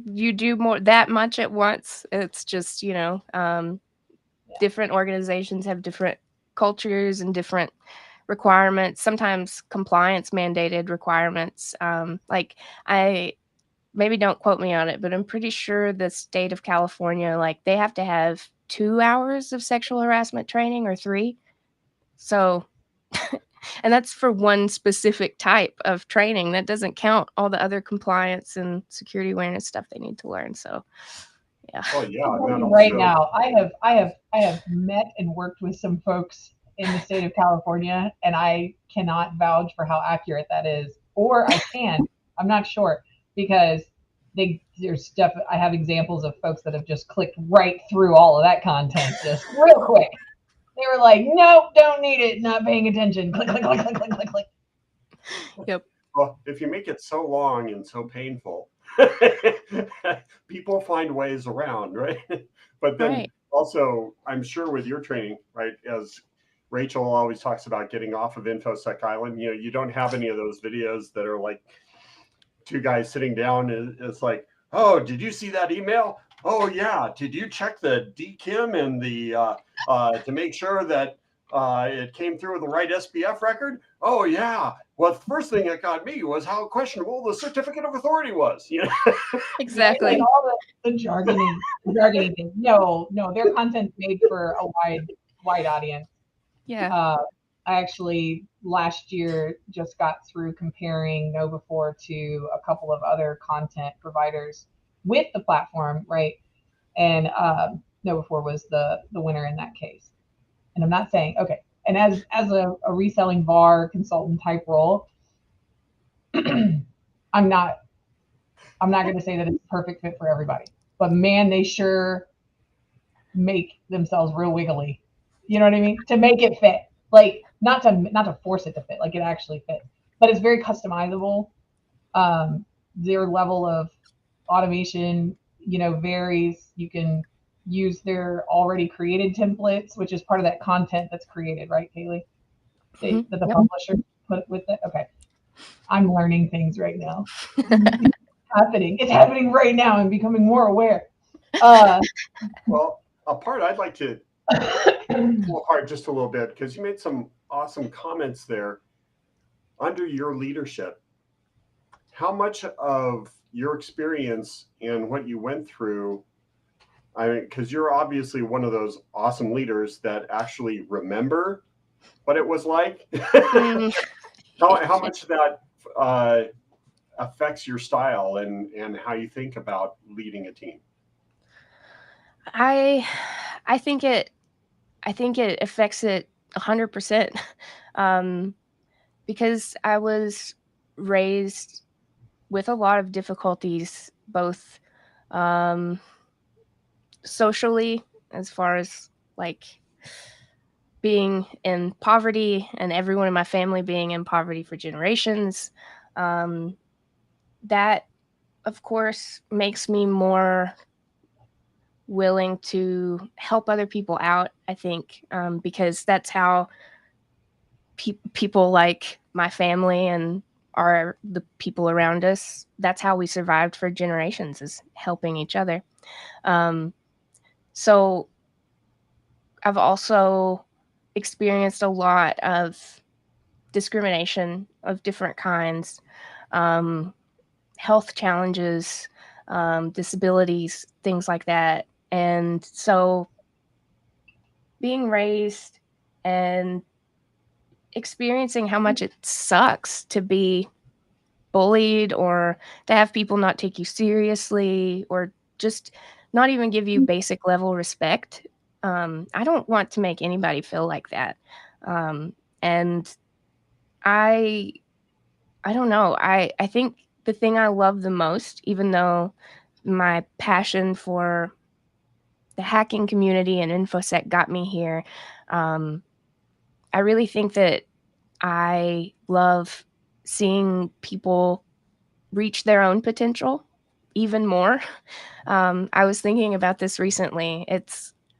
you do that much at once. It's just different organizations have different cultures and different requirements, sometimes compliance mandated requirements. Like maybe don't quote me on it, but I'm pretty sure the state of California, like they have to have 2 hours of sexual harassment training or 3. So, and that's for one specific type of training. That doesn't count all the other compliance and security awareness stuff they need to learn. So, yeah. Oh yeah. Right now, I have met and worked with some folks in the state of California, and I cannot vouch for how accurate that is, or I can. I'm not sure, because I have examples of folks that have just clicked right through all of that content just real quick. They were like, nope, don't need it, not paying attention. Click, click, click, click, click, click, click. Yep. Well, if you make it so long and so painful, people find ways around, right? But then also, I'm sure with your training, right, as Rachel always talks about getting off of InfoSec Island, you don't have any of those videos that are like 2 guys sitting down. It's like, oh, did you see that email? Oh yeah. Did you check the DKIM and the to make sure that it came through with the right SPF record? Oh yeah. Well, the first thing that got me was how questionable the certificate of authority was. Exactly. Like all the jargony things. No, their content's made for a wide audience. Yeah. I actually last year just got through comparing Know4 to a couple of other content providers with the platform, right? And Know4 was the winner in that case. And I'm not saying, okay, and as a reselling VAR consultant type role, I'm not going to say that it's a perfect fit for everybody, but man, they sure make themselves real wiggly. You know what I mean? To make it fit, like not to force it to fit, like it actually fits, but it's very customizable. Their level of automation, varies. You can use their already created templates, which is part of that content that's created, right, Kayley? That the publisher put with it. Okay, I'm learning things right now. It's happening right now. I'm becoming more aware. Well, a part I'd like to pull apart just a little bit, because you made some awesome comments there. Under your leadership, how much of your experience and what you went through, I mean, because you're obviously one of those awesome leaders that actually remember what it was like. How much of that affects your style and how you think about leading a team? I think it affects it 100%, because I was raised with a lot of difficulties, both socially, as far as like being in poverty and everyone in my family being in poverty for generations, that, of course, makes me more willing to help other people out, I think, because that's how people like my family and the people around us, that's how we survived for generations, is helping each other. So I've also experienced a lot of discrimination of different kinds, health challenges, disabilities, things like that. And so being raised and experiencing how much it sucks to be bullied or to have people not take you seriously or just not even give you basic level respect. I don't want to make anybody feel like that. And I don't know. I think the thing I love the most, even though my passion for the hacking community and InfoSec got me here, I really think that I love seeing people reach their own potential even more. I was thinking about this recently.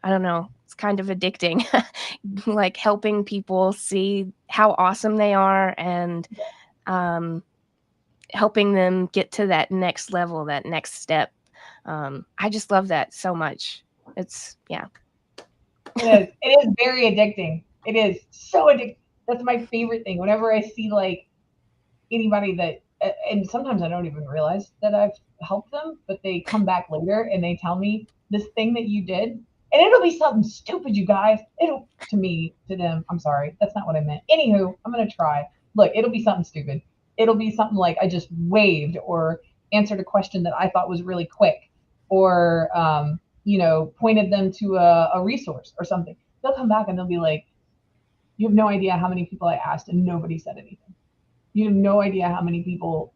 I don't know, it's kind of addicting, like helping people see how awesome they are and helping them get to that next level, that next step. I just love that so much. Yeah. It is very addicting. It is so addicting. That's my favorite thing. Whenever I see like anybody that, and sometimes I don't even realize that I've helped them, but they come back later and they tell me this thing that you did, and it'll be something stupid, you guys. It'll, to them, I'm sorry, that's not what I meant. Anywho, I'm going to try. Look, it'll be something stupid. It'll be something like I just waved or answered a question that I thought was really quick, or, pointed them to a resource or something. They'll come back and they'll be like, you have no idea how many people I asked and nobody said anything. You have no idea how many people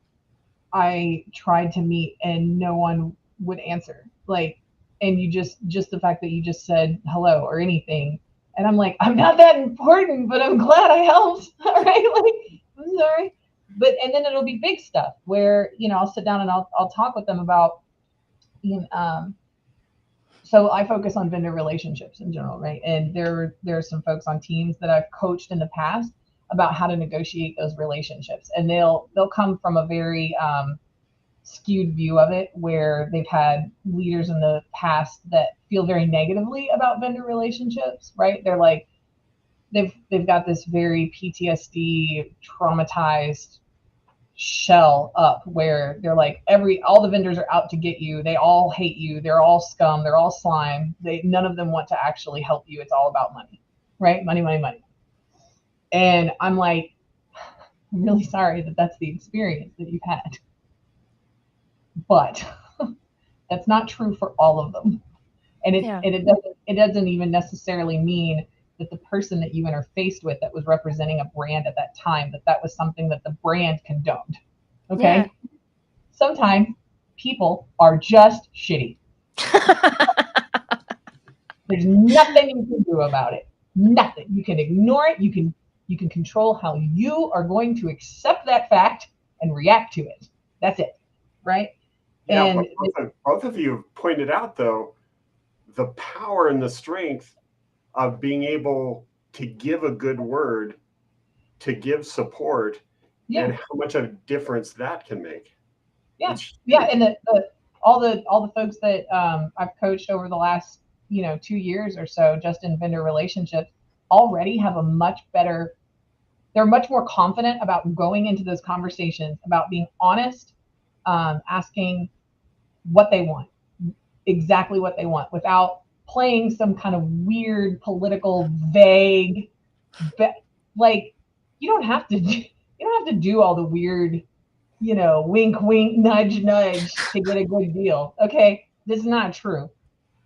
I tried to meet and no one would answer. Like, and you just the fact that you just said hello or anything. And I'm like, I'm not that important, but I'm glad I helped. All right. Like, I'm sorry. And then it'll be big stuff where, I'll sit down and I'll talk with them about, so I focus on vendor relationships in general, right? And there are some folks on teams that I've coached in the past about how to negotiate those relationships, and they'll come from a very skewed view of it, where they've had leaders in the past that feel very negatively about vendor relationships, right? They're like, they've got this very PTSD traumatized shell up where they're like, all the vendors are out to get you, they all hate you, they're all scum, they're all slime, none of them want to actually help you, it's all about money, right? Money, money, money. And I'm like, I'm really sorry that that's the experience that you've had, but that's not true for all of them. And it doesn't even necessarily mean that the person that you interfaced with that was representing a brand at that time, that was something that the brand condoned. Okay. Yeah. Sometimes people are just shitty. There's nothing you can do about it. Nothing. You can ignore it. You can control how you are going to accept that fact and react to it. That's it. Right. Yeah. And both of you pointed out, though, the power and the strength of being able to give a good word, to give support, and how much of a difference that can make. Yeah. Yeah. And all the folks that I've coached over the last 2 years or so, just in vendor relationships, already have a much better, they're much more confident about going into those conversations, about being honest, asking what they want, exactly what they want, without playing some kind of weird political vague, like you don't have to do all the weird, wink, wink, nudge, nudge to get a good deal. Okay. This is not true.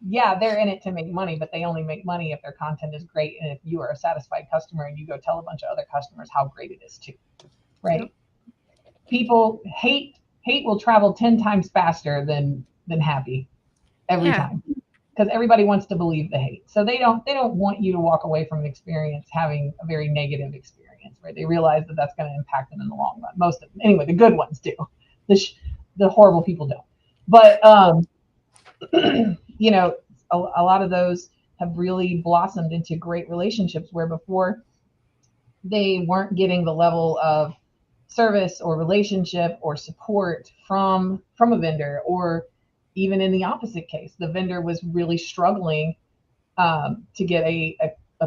Yeah, they're in it to make money, but they only make money if their content is great. And if you are a satisfied customer and you go tell a bunch of other customers how great it is too, right? Yep. People hate will travel 10 times faster than happy every time, because everybody wants to believe the hate. So they don't want you to walk away from an experience having a very negative experience, right? They realize that that's going to impact them in the long run. Most of them, anyway, the good ones do. the horrible people don't. But you know, a lot of those have really blossomed into great relationships where before they weren't getting the level of service or relationship or support from a vendor, or even in the opposite case, the vendor was really struggling to get a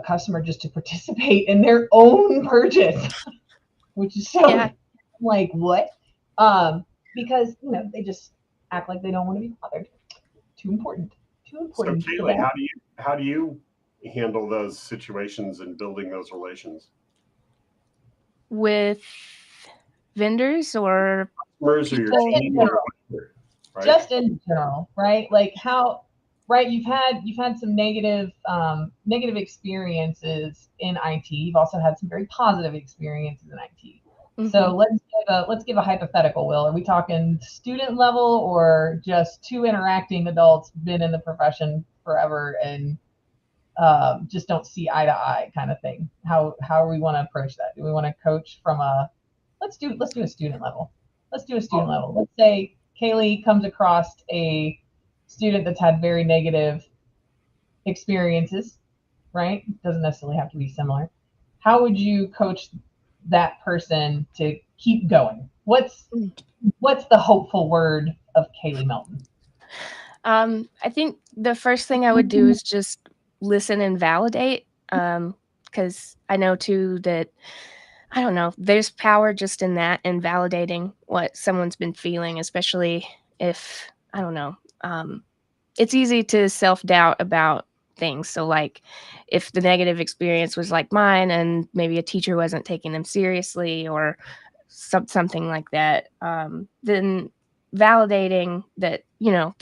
customer just to participate in their own purchase, which is so like what? Because they just act like they don't want to be bothered. Too important. Too important. So Kayley, how do you handle those situations and building those relations? With vendors or customers or your team or whatever, right? Just in general, right? Like how, right? You've had some negative experiences in IT. You've also had some very positive experiences in IT. Mm-hmm. So let's give a hypothetical. Will, are we talking student level or just two interacting adults been in the profession forever and just don't see eye to eye kind of thing? How we want to approach that? Do we want to coach from a let's do a student level. Let's do a student level. Let's say Kayley comes across a student that's had very negative experiences, right? Doesn't necessarily have to be similar. How would you coach that person to keep going? What's the hopeful word of Kayley Melton? I think the first thing I would do is just listen and validate, because I know too that, I don't know, there's power just in that and validating what someone's been feeling, especially if, I don't know, it's easy to self-doubt about things. So like if the negative experience was like mine and maybe a teacher wasn't taking them seriously or something like that, then validating that, you're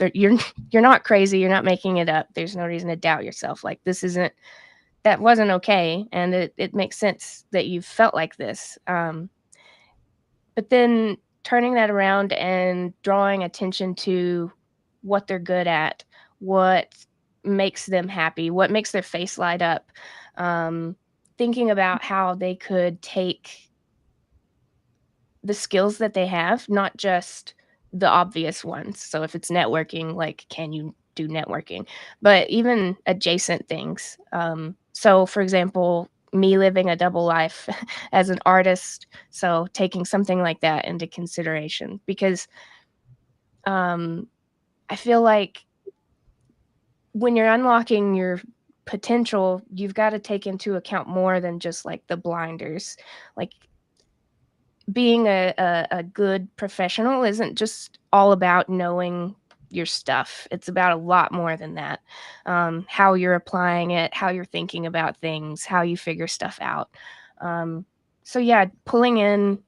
not crazy, you're not making it up. There's no reason to doubt yourself. Like that wasn't okay. And it makes sense that you felt like this. But then turning that around and drawing attention to what they're good at, what makes them happy, what makes their face light up, thinking about how they could take the skills that they have, not just the obvious ones. So if it's networking, like, can you do networking? But even adjacent things. So for example, me living a double life as an artist, so taking something like that into consideration, because I feel like when you're unlocking your potential, you've got to take into account more than just like the blinders. Like being a good professional isn't just all about knowing your stuff. It's about a lot more than that. How you're applying it, how you're thinking about things, how you figure stuff out. So yeah, pulling in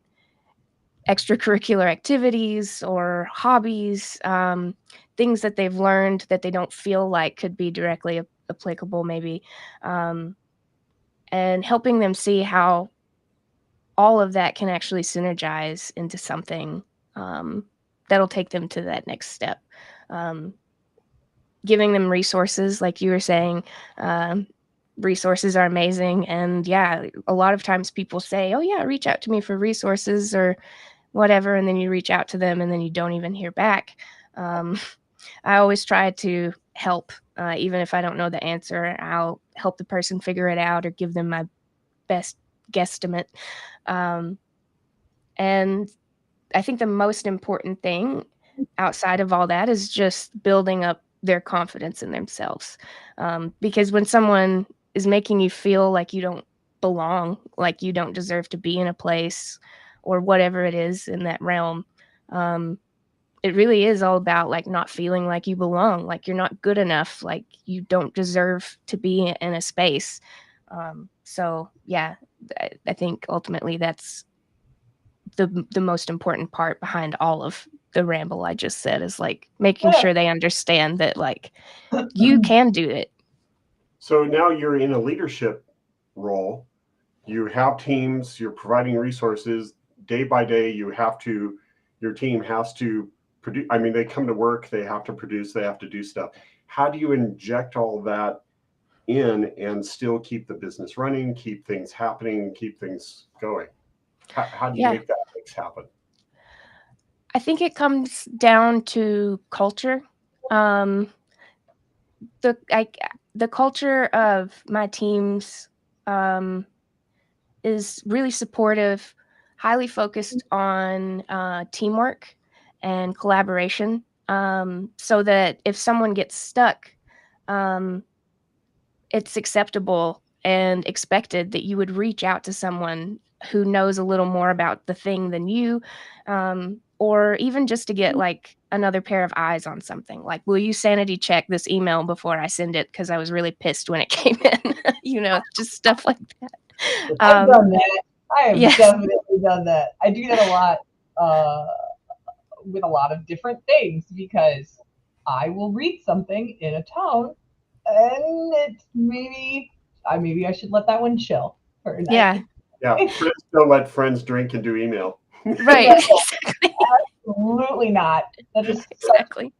extracurricular activities or hobbies, things that they've learned that they don't feel like could be directly applicable maybe, and helping them see how all of that can actually synergize into something that'll take them to that next step. Giving them resources, like you were saying, resources are amazing. And yeah, a lot of times people say, oh yeah, reach out to me for resources or whatever. And then you reach out to them and then you don't even hear back. I always try to help, even if I don't know the answer. I'll help the person figure it out or give them my best guesstimate. And I think the most important thing outside of all that is just building up their confidence in themselves. Because when someone is making you feel like you don't belong, like you don't deserve to be in a place or whatever it is in that realm, it really is all about like not feeling like you belong, like you're not good enough, like you don't deserve to be in a space. So yeah, I think ultimately that's the most important part behind all of the ramble I just said, is like making sure they understand that like you can do it. So now you're in a leadership role. You have teams, you're providing resources day by day. Your team has to produce. I mean, they come to work, they have to produce, they have to do stuff. How do you inject all that in and still keep the business running, keep things happening, keep things going? How do you make that mix happen? I think it comes down to culture. Um, the culture of my teams is really supportive, highly focused on teamwork and collaboration, so that if someone gets stuck, it's acceptable and expected that you would reach out to someone who knows a little more about the thing than you, or even just to get like another pair of eyes on something. Like, will you sanity check this email before I send it? Because I was really pissed when it came in. Just stuff like that. I've done that. I have yes. definitely done that. I do that a lot with a lot of different things because I will read something in a tone and it's maybe I should let that one chill for a night. Yeah. Friends don't let friends drink and do do email. Right. No, Exactly. absolutely not. That is Exactly.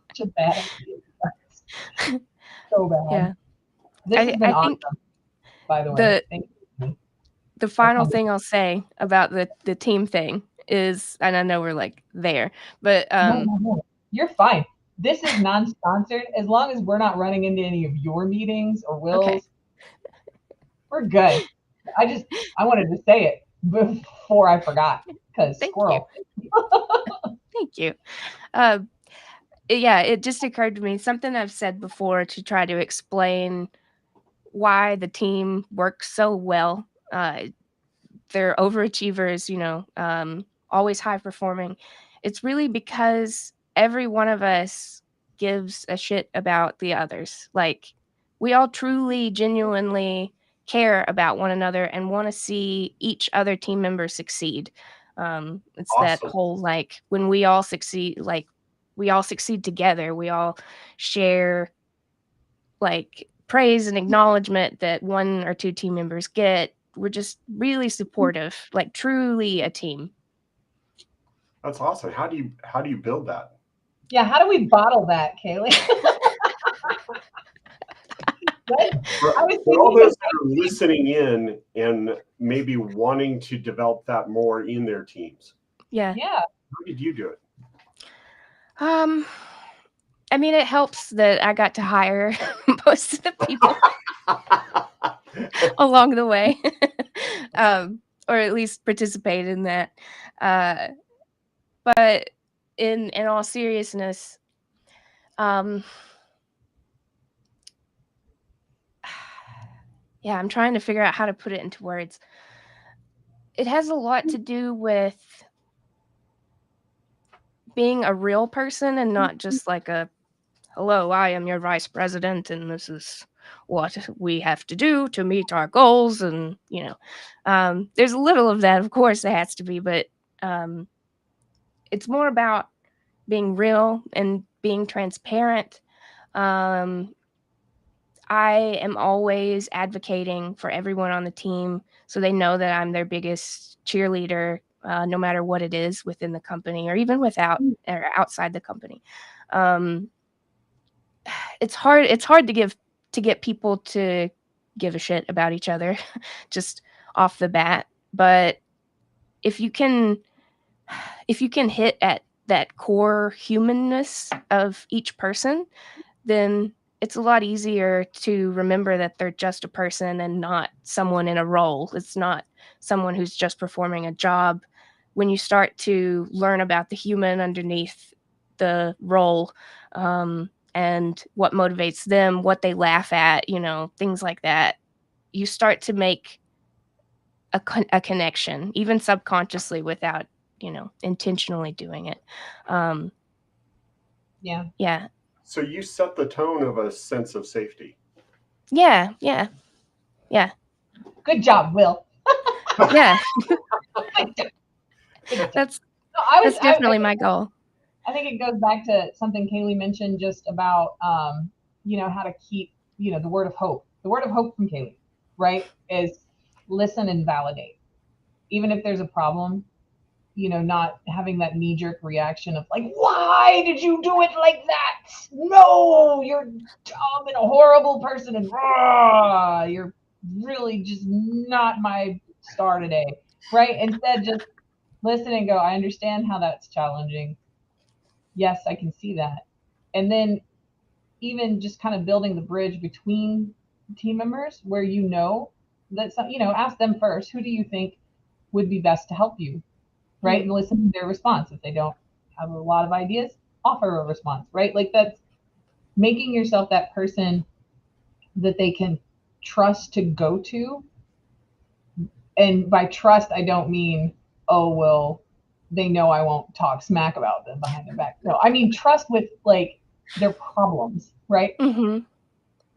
such a bad idea. So bad. Yeah. This has been I think awesome, by the way. Thank you. The final thing I'll say about the team thing is, and I know we're like there, but No. You're fine. This is non-sponsored. As long as we're not running into any of your meetings or Will's, we're good. I wanted to say it before I forgot because squirrel. Thank you. It just occurred to me, something I've said before to try to explain why the team works so well. They're overachievers, always high performing. It's really because every one of us gives a shit about the others. Like, we all truly, genuinely care about one another and want to see each other team member succeed. It's that Awesome. whole, like, when we all succeed, like, we all succeed together. We all share, like, praise and acknowledgement that one or two team members get. We're just really supportive, like truly a team. That's awesome. How do you build that? Yeah, how do we bottle that, Kayley? For all those that are listening in and maybe wanting to develop that more in their teams. Yeah. How did you do it? I mean, it helps that I got to hire most of the people along the way, or at least participate in that. But in all seriousness, I'm trying to figure out how to put it into words. It has a lot to do with being a real person and not just like a, hello, I am your vice president and this is what we have to do to meet our goals. And, there's a little of that, of course, there has to be, but it's more about being real and being transparent. I am always advocating for everyone on the team so they know that I'm their biggest cheerleader, no matter what it is within the company or even without or outside the company. It's hard to get people to give a shit about each other just off the bat. But if you can hit at that core humanness of each person, then it's a lot easier to remember that they're just a person and not someone in a role. It's not someone who's just performing a job. When you start to learn about the human underneath the role, and what motivates them, what they laugh at, things like that, you start to make a connection, even subconsciously without, intentionally doing it. Yeah. So you set the tone of a sense of safety. Yeah. Good job, Will. Yeah. That's definitely my goal. I think it goes back to something Kayley mentioned just about, how to keep, the word of hope. The word of hope from Kayley, right, is listen and validate. Even if there's a problem, not having that knee-jerk reaction of like, why did you do it like that? No, you're dumb and a horrible person and you're really just not my star today, right? Instead, just listen and go, I understand how that's challenging. Yes, I can see that. And then even just kind of building the bridge between team members where that some, ask them first, who do you think would be best to help you, right? And listen to their response. If they don't have a lot of ideas, offer a response, right? Like that's making yourself that person that they can trust to go to. And by trust, I don't mean, oh, well, they know I won't talk smack about them behind their back. No, I mean trust with like their problems, right? Mm-hmm.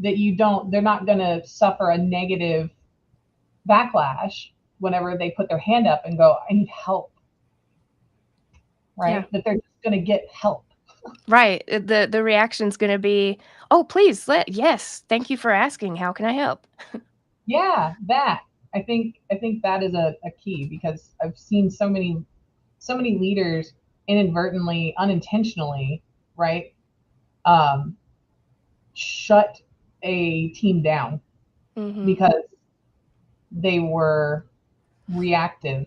That they're not going to suffer a negative backlash whenever they put their hand up and go, I need help, right? Yeah. That they're just going to get help. Right. The reaction's going to be, oh, please, yes, thank you for asking. How can I help? Yeah, that. I think that is a key, because I've seen so many leaders inadvertently, unintentionally, right, shut a team down because they were reactive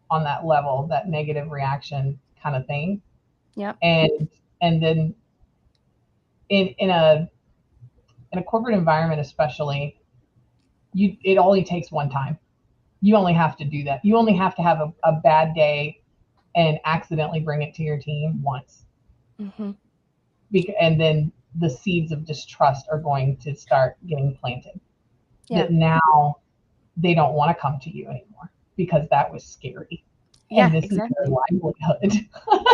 on that level, that negative reaction kind of thing. Yeah. And then in a corporate environment, especially, it only takes one time. You only have to do that. You only have to have a bad day and accidentally bring it to your team once. And then the seeds of distrust are going to start getting planted. Yeah. That now they don't want to come to you anymore because that was scary. Yeah, and this exactly. is their livelihood.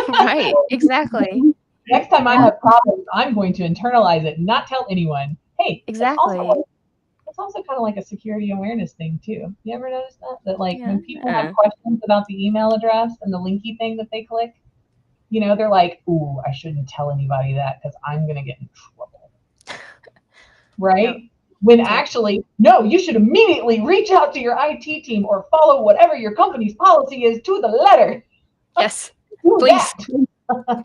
Right, exactly. Next time I have problems, I'm going to internalize it and not tell anyone. Hey, exactly. It's also kind of like a security awareness thing too. You ever notice that? That when people have questions about the email address and the linky thing that they click, they're like, ooh, I shouldn't tell anybody that because I'm going to get in trouble. Right? Yep. When actually, no, you should immediately reach out to your IT team or follow whatever your company's policy is to the letter. Yes. Please.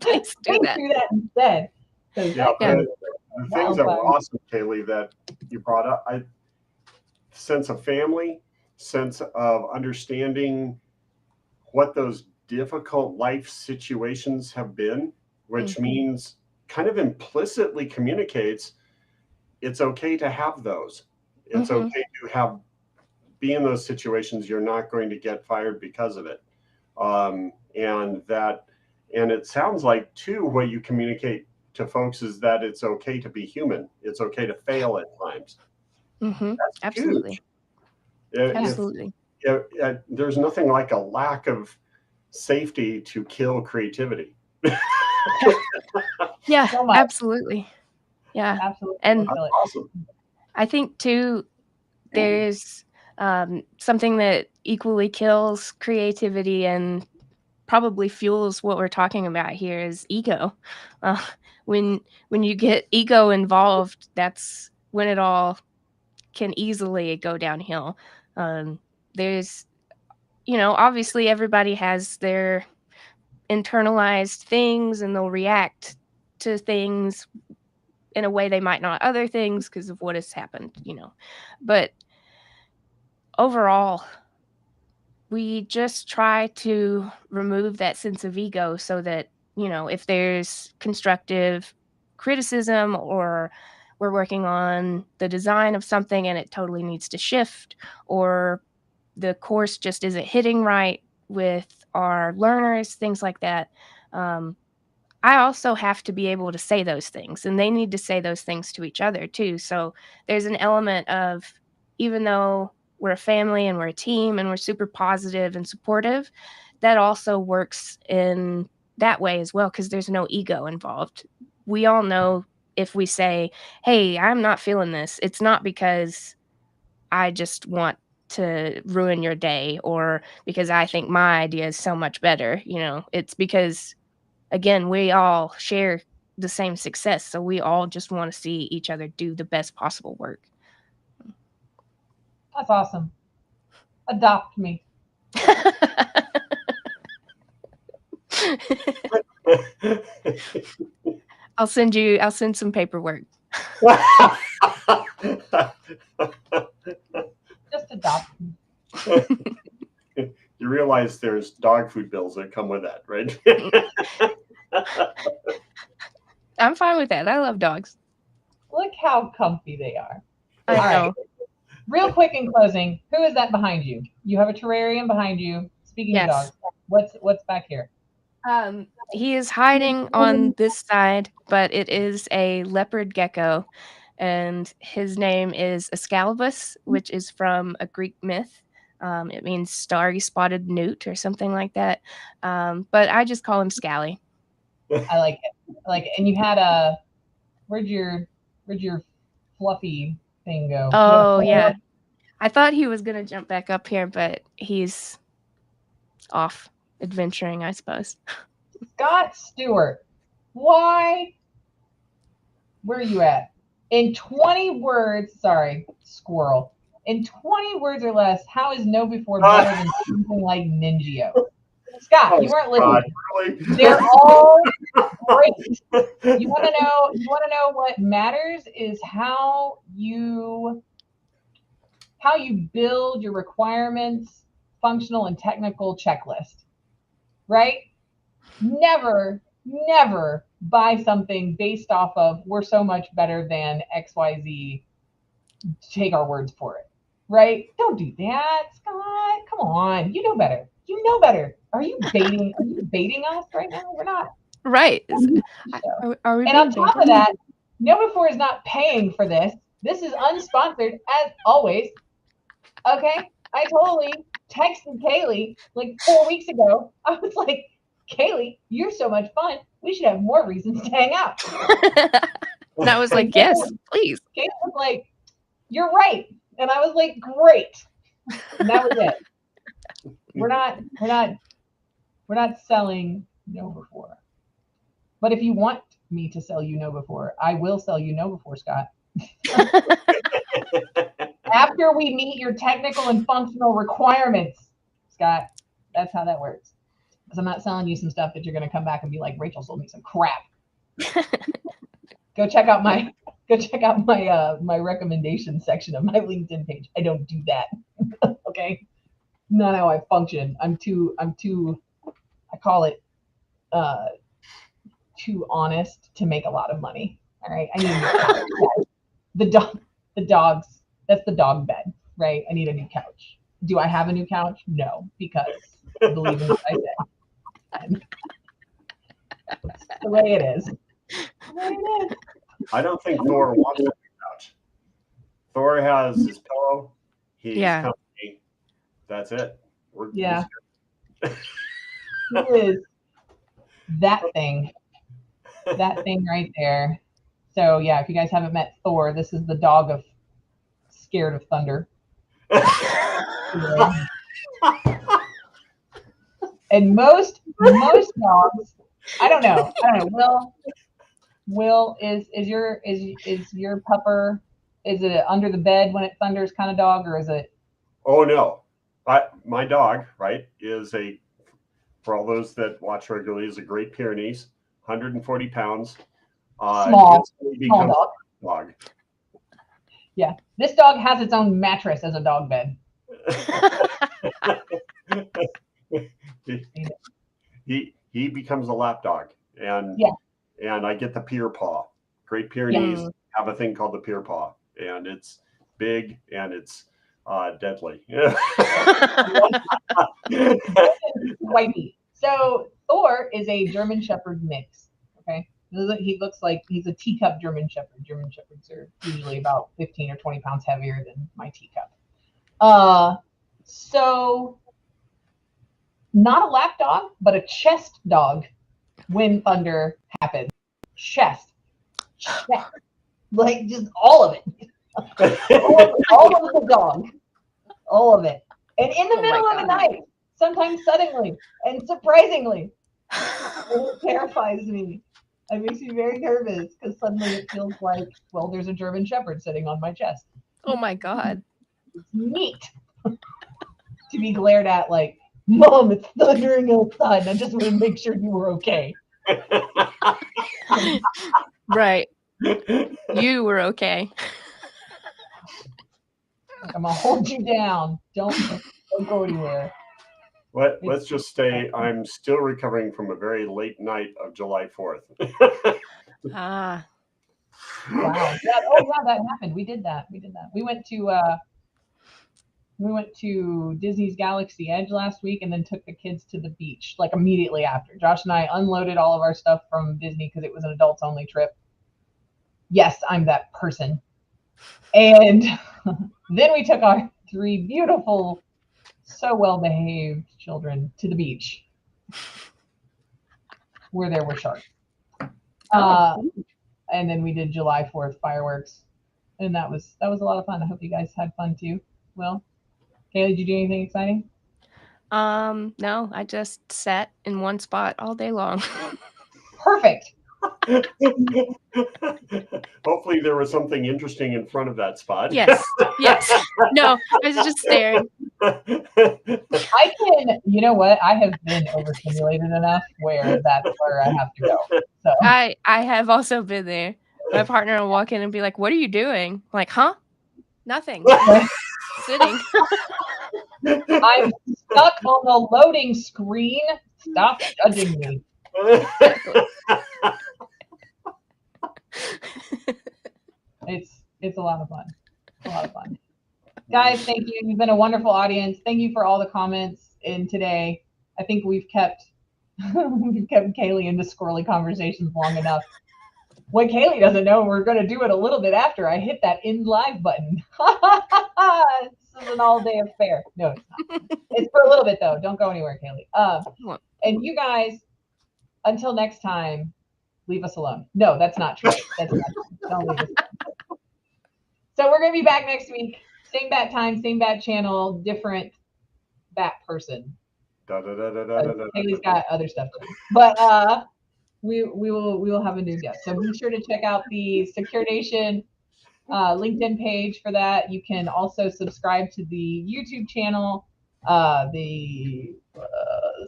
Please do that. Do that instead. The things that were awesome, Kayley, that you brought up, sense of family, sense of understanding what those difficult life situations have been, which means kind of implicitly communicates it's okay to have those. It's okay to be in those situations. You're not going to get fired because of it. And it sounds like too, what you communicate to folks is that it's okay to be human. It's okay to fail at times. That's absolutely. Huge. Absolutely. There's nothing like a lack of safety to kill creativity. Yeah, absolutely. Yeah, absolutely. And that's awesome. I think too, there's something that equally kills creativity and probably fuels what we're talking about here is ego. When you get ego involved, that's when it all can easily go downhill. There's, obviously everybody has their internalized things and they'll react to things in a way they might not other things because of what has happened, But overall, we just try to remove that sense of ego so that, if there's constructive criticism or we're working on the design of something and it totally needs to shift, or the course just isn't hitting right with our learners, things like that. I also have to be able to say those things, and they need to say those things to each other too. So there's an element of, even though we're a family and we're a team and we're super positive and supportive, that also works in that way as well, because there's no ego involved. We all know if we say, hey, I'm not feeling this, it's not because I just want to ruin your day or because I think my idea is so much better. It's because, again, we all share the same success. So we all just want to see each other do the best possible work. That's awesome. Adopt me. I'll send some paperwork. Just adopt me. You realize there's dog food bills that come with that, right? I'm fine with that. I love dogs. Look how comfy they are. I know. Right. Real quick in closing, who is that behind you? You have a terrarium behind you. Speaking of dogs, what's back here? He is hiding on this side, but it is a leopard gecko, and his name is Ascalibus, which is from a Greek myth. It means starry spotted newt or something like that. But I just call him Scally. I like it. And you had a where'd your fluffy thing go? Oh yeah. I thought he was gonna jump back up here, but he's off adventuring, I suppose. Scott Stewart, why? Where are you at? In 20 words, sorry, squirrel. In 20 words or less, how is Know Before better than something like Ninjio? Scott, you weren't listening. Really? They're all great. You want to know what matters is how you build your requirements, functional and technical checklist. Right? Never buy something based off of we're so much better than XYZ. Take our words for it. Right? Don't do that, Scott. Come on. You know better. You know better. Are you baiting us right now? We're not. Right. Are we? And on top of that, Know Before is not paying for this. This is unsponsored as always. Okay? I totally texted Kayley like 4 weeks ago. I was like, Kayley, you're so much fun. We should have more reasons to hang out. And I was like, yes, please. Kayley was like, you're right. And I was like, great. And that was it. We're not selling Know Before. But if you want me to sell you Know Before, I will sell you Know Before, Scott. After we meet your technical and functional requirements, Scott, that's how that works. Because I'm not selling you some stuff that you're going to come back and be like, Rachel sold me some crap. Go check out my my recommendation section of my LinkedIn page. I don't do that. Okay, not how I function. I'm too. I call it too honest to make a lot of money. All right, I need the dogs. That's the dog bed, right? I need a new couch. Do I have a new couch? No, because I believe in what I say. That's the way it is. I don't think Thor wants a new couch. Thor has his pillow. He's company. That's it. He is that thing right there. So yeah, if you guys haven't met Thor, this is the dog of scared of thunder. And most dogs, I don't know. Will is your pupper, is it under the bed when it thunders kind of dog, or is it? Oh no, my dog, right, is for all those that watch regularly, is a Great Pyrenees, 140 pounds. Small dog. Yeah, this dog has its own mattress as a dog bed. he becomes a lap dog, and I get the pier paw. Great Pyrenees have a thing called the pier paw, and it's big and it's deadly. Wifey. So Thor is a German Shepherd mix. Okay. He looks like he's a teacup German Shepherd. German Shepherds are usually about 15 or 20 pounds heavier than my teacup. So not a lap dog, but a chest dog when thunder happens. Chest. Like just all of it. all of the dog. All of it. And in the middle of the night, sometimes suddenly and surprisingly, it terrifies me. It makes me very nervous because suddenly it feels like, well, there's a German Shepherd sitting on my chest. Oh my God. It's neat to be glared at like, Mom, it's thundering outside. And I just want to make sure you were okay. Right. You were okay. I'm going to hold you down. Don't go anywhere. Let's just say I'm still recovering from a very late night of July 4th. Ah. Wow. Yeah, oh yeah, that happened. We did that. We went to Disney's Galaxy Edge last week and then took the kids to the beach like immediately after. Josh and I unloaded all of our stuff from Disney because it was an adults only trip. Yes, I'm that person. And then we took our 3 beautiful, so well-behaved children to the beach where there were sharks. And then we did July 4th fireworks. And that was a lot of fun. I hope you guys had fun too. Will? Kayley, did you do anything exciting? No, I just sat in one spot all day long. Perfect. Hopefully there was something interesting in front of that spot. Yes. No, I was just staring. I can, you know what? I have been overstimulated enough where that's where I have to go. So I have also been there. My partner will walk in and be like, "What are you doing?" I'm like, huh? Nothing. Sitting. I'm stuck on the loading screen. Stop judging me. It's a lot of fun. Guys, thank you. You've been a wonderful audience. Thank you for all the comments in today. I think we've kept Kayley in the squirrely conversations long enough. What Kayley doesn't know, we're going to do it a little bit after I hit that end live button. This is an all-day affair. No, it's not. It's for a little bit, though. Don't go anywhere, Kayley. And you guys, until next time, leave us alone. No, that's not true. That's not true. Don't leave us alone. So we're going to be back next week. Same bat time, same bat channel, different bat person. Kayley's got other stuff to do. But we will have a new guest. So be sure to check out the Secure Nation LinkedIn page for that. You can also subscribe to the YouTube channel.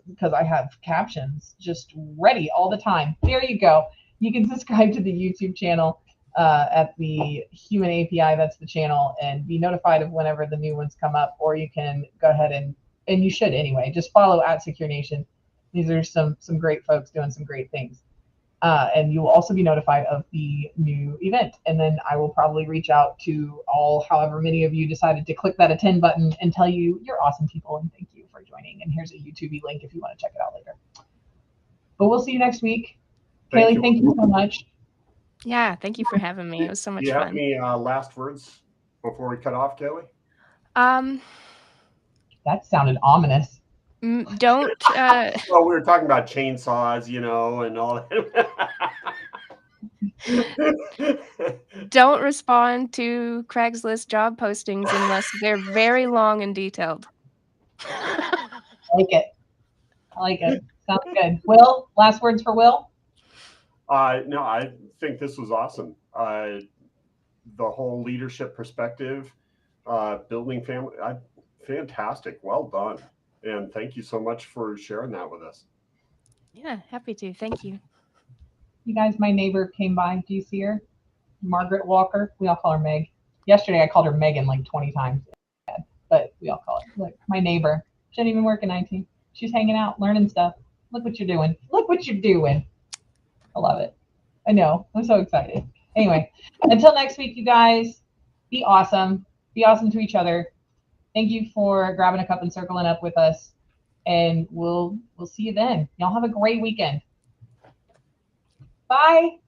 Because I have captions just ready all the time. There you go. You can subscribe to the YouTube channel at the Human API. That's the channel, and be notified of whenever the new ones come up. Or you can go ahead and you should anyway. Just follow @SecureNation. These are some great folks doing some great things. And you will also be notified of the new event. And then I will probably reach out to however many of you decided to click that attend button and tell you you're awesome people and thank you for joining. And here's a YouTube link if you want to check it out later. But we'll see you next week. Kayley, thank you so much. Yeah, thank you for having me. It was so much fun. Do you have any last words before we cut off, Kayley? That sounded ominous. Don't. Well, we were talking about chainsaws, and all that. Don't respond to Craigslist job postings unless they're very long and detailed. I like it. Sounds good. Will, last words for Will? No, I think this was awesome. The whole leadership perspective, building family, fantastic. Well done. And thank you so much for sharing that with us. Yeah, happy to. Thank you. You guys, my neighbor came by. Do you see her? Margaret Walker. We all call her Meg. Yesterday, I called her Megan like 20 times. But we all call her. Look, my neighbor. She didn't even work in IT. She's hanging out, learning stuff. Look what you're doing. Look what you're doing. I love it. I know. I'm so excited. Anyway, until next week, you guys, be awesome. Be awesome to each other. Thank you for grabbing a cup and circling up with us. And we'll see you then. Y'all have a great weekend. Bye.